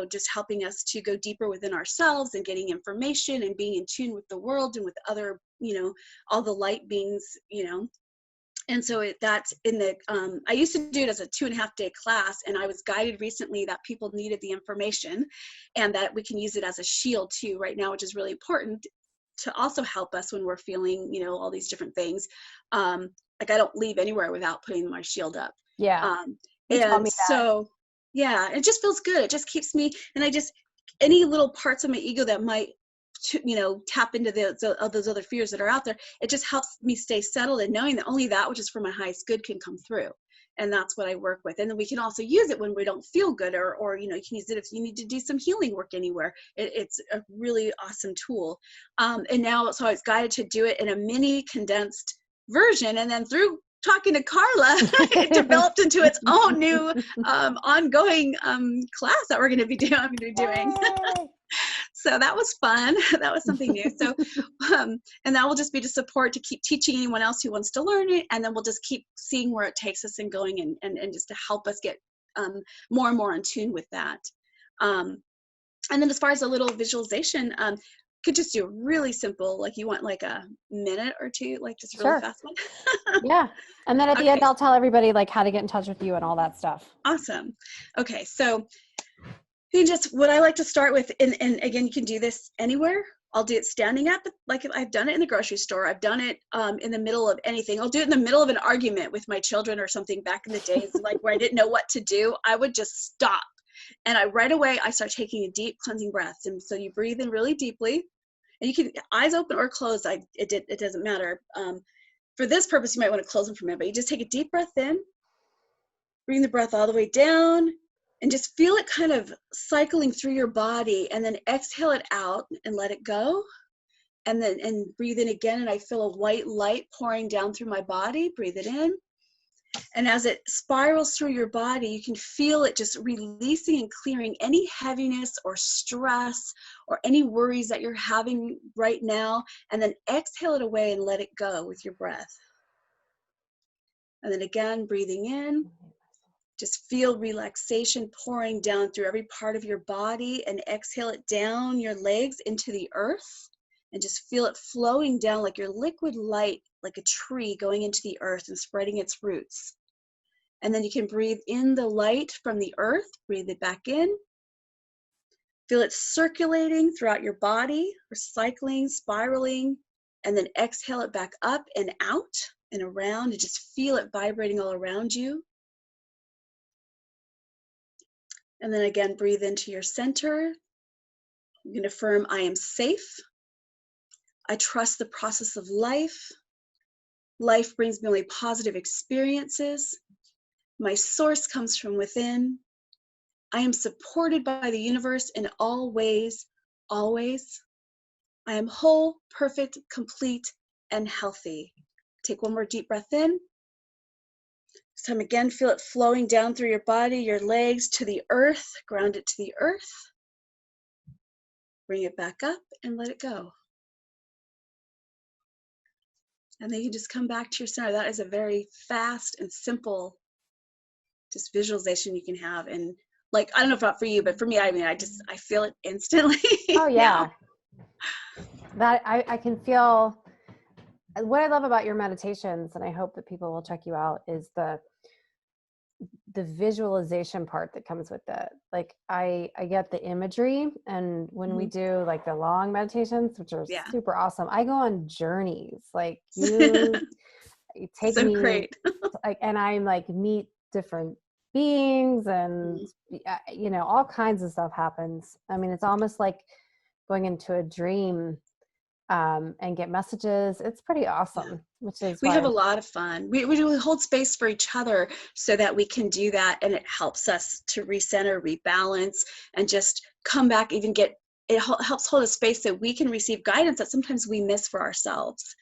just helping us to go deeper within ourselves and getting information and being in tune with the world and with other, all the light beings, And so that's in the, I used to do it as a 2.5-day class, and I was guided recently that people needed the information and that we can use it as a shield too right now, which is really important to also help us when we're feeling, all these different things. Like I don't leave anywhere without putting my shield up. Yeah. You told And me that. so, yeah, it just feels good. It just keeps me, and any little parts of my ego that might, tap into those other fears that are out there, it just helps me stay settled and knowing that only that which is for my highest good can come through. And that's what I work with. And then we can also use it when we don't feel good, or you can use it if you need to do some healing work anywhere. It's a really awesome tool. And now, so I was guided to do it in a mini condensed version. And then through talking to Carla, it developed into its own new ongoing class that I'm going to be doing. So that was fun. That was something new. So, and that will just be to support, to keep teaching anyone else who wants to learn it. And then we'll just keep seeing where it takes us and going and just to help us get more and more in tune with that. And then as far as a little visualization, could just do really simple, like you want like a minute or two, like just a really fast one. Yeah. And then at the end, I'll tell everybody like how to get in touch with you and all that stuff. Awesome. Okay. So what I like to start with, and again, you can do this anywhere. I'll do it standing up, like I've done it in the grocery store. I've done it in the middle of anything. I'll do it in the middle of an argument with my children or something back in the days, like where I didn't know what to do. I would just stop. And right away, I start taking a deep cleansing breath. And so you breathe in really deeply, and you can eyes open or closed. It doesn't matter. For this purpose, you might want to close them for a minute, but you just take a deep breath in, bring the breath all the way down, and just feel it kind of cycling through your body, and then exhale it out and let it go. And breathe in again. And I feel a white light pouring down through my body. Breathe it in. And as it spirals through your body, you can feel it just releasing and clearing any heaviness or stress or any worries that you're having right now. And then exhale it away and let it go with your breath. And then again, breathing in. Just feel relaxation pouring down through every part of your body, and exhale it down your legs into the earth, and just feel it flowing down like your liquid light, like a tree going into the earth and spreading its roots. And then you can breathe in the light from the earth, breathe it back in. Feel it circulating throughout your body, recycling, spiraling, and then exhale it back up and out and around, and just feel it vibrating all around you. And then again, breathe into your center. You can affirm, I am safe. I trust the process of life. Life brings me only positive experiences. My source comes from within. I am supported by the universe in all ways, always. I am whole, perfect, complete, and healthy. Take one more deep breath in. This time again, feel it flowing down through your body, your legs to the earth. Ground it to the earth. Bring it back up and let it go. And then you just come back to your center. That is a very fast and simple just visualization you can have. And like, I don't know if not for you, but for me, I feel it instantly. Oh yeah. That I can feel. What I love about your meditations, and I hope that people will check you out, is the visualization part that comes with it. Like I get the imagery, and when we do like the long meditations, which are super awesome, I go on journeys. Like you take so me, great. like, and I like meet different beings, and all kinds of stuff happens. I mean, it's almost like going into a dream. And get messages. It's pretty awesome, which is we have a lot of fun. We hold space for each other so that we can do that, and it helps us to recenter, rebalance, and just come back. Helps hold a space so we can receive guidance that sometimes we miss for ourselves.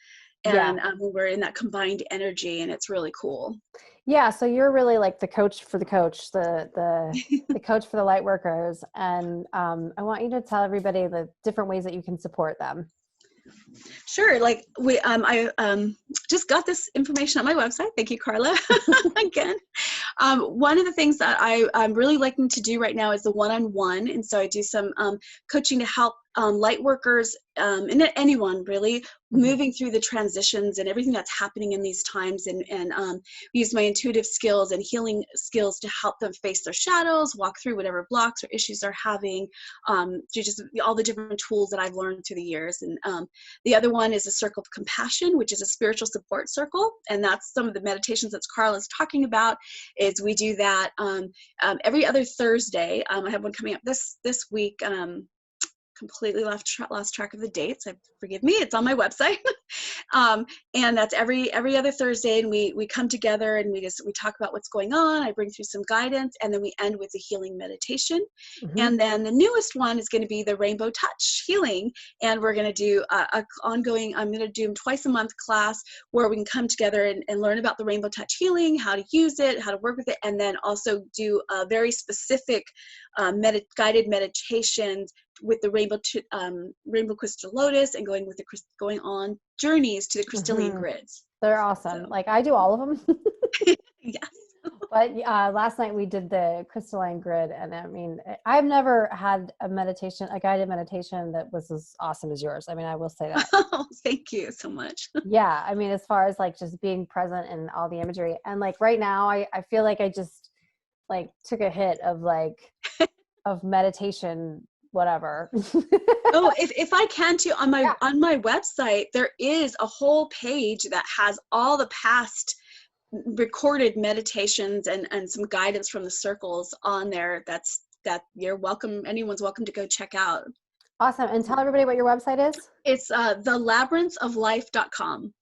And when we're in that combined energy, and it's really cool. Yeah, so you're really like the coach for the coach, the coach for the light workers, and I want you to tell everybody the different ways that you can support them. Sure. Like I just got this information on my website. Thank you, Carla. Again, One of the things that I'm really liking to do right now is the one-on-one. And so I do some coaching to help light workers and anyone really moving through the transitions and everything that's happening in these times, and use my intuitive skills and healing skills to help them face their shadows, walk through whatever blocks or issues they're having, through just all the different tools that I've learned through the years. And the other one is a circle of compassion, which is a spiritual support circle. And that's some of the meditations that Carla's talking about. Is we do that every other Thursday. I have one coming up this week. Completely lost track of the dates. Forgive me. It's on my website. And that's every other Thursday, and we come together and we talk about what's going on. I bring through some guidance, and then we end with a healing meditation. And then the newest one is going to be the Rainbow Touch Healing, and we're going to do a ongoing. I'm going to do twice a month class where we can come together and learn about the Rainbow Touch Healing, how to use it, how to work with it, and then also do a very specific guided meditations with the rainbow crystal lotus, and going on journeys to the crystalline grids. They're awesome. So. Like I do all of them. Yes. But last night we did the crystalline grid, and I mean, I've never had a guided meditation that was as awesome as yours. I mean, I will say that. Oh, thank you so much. Yeah. I mean, as far as like just being present in all the imagery, and like right now I feel like I just like took a hit of like of meditation, whatever. Oh, if I can too, on my website, there is a whole page that has all the past recorded meditations and some guidance from the circles on there. That you're welcome. Anyone's welcome to go check out. Awesome. And tell everybody what your website is. It's thelabyrinthoflife.com.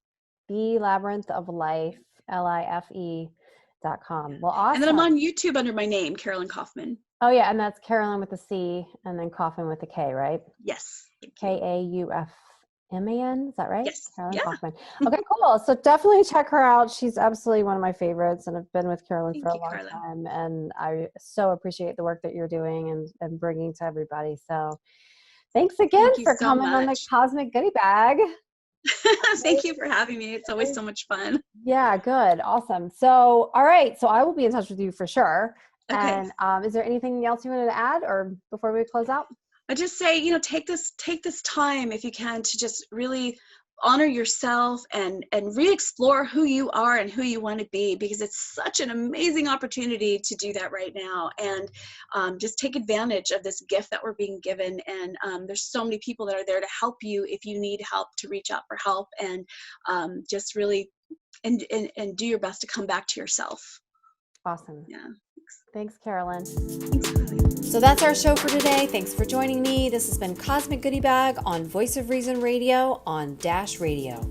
Thelabyrinthoflife, LIFE.com. Well, awesome. And then I'm on YouTube under my name, Carolyn Kaufman. Oh yeah, and that's Carolyn with a C and then Kaufman with a K, right? Yes. Kaufman, is that right? Yes. Carolyn Kaufman. Okay, cool. So definitely check her out. She's absolutely one of my favorites, and I've been with Carolyn for a long time, and I so appreciate the work that you're doing and bringing to everybody. So thanks again for coming on the Cosmic Goodie Bag. Thank you for having me. It's always so much fun. Yeah, good. Awesome. So, all right. So I will be in touch with you for sure. Okay. And is there anything else you wanted to add, or before we close out? I just say, take this time if you can to just really honor yourself and re-explore who you are and who you want to be, because it's such an amazing opportunity to do that right now. And just take advantage of this gift that we're being given. And there's so many people that are there to help you if you need help, to reach out for help, and just really and do your best to come back to yourself. Awesome. Yeah. Thanks, Carolyn. Thanks, Carly. So that's our show for today. Thanks for joining me. This has been Cosmic Goodie Bag on Voice of Reason Radio on Dash Radio.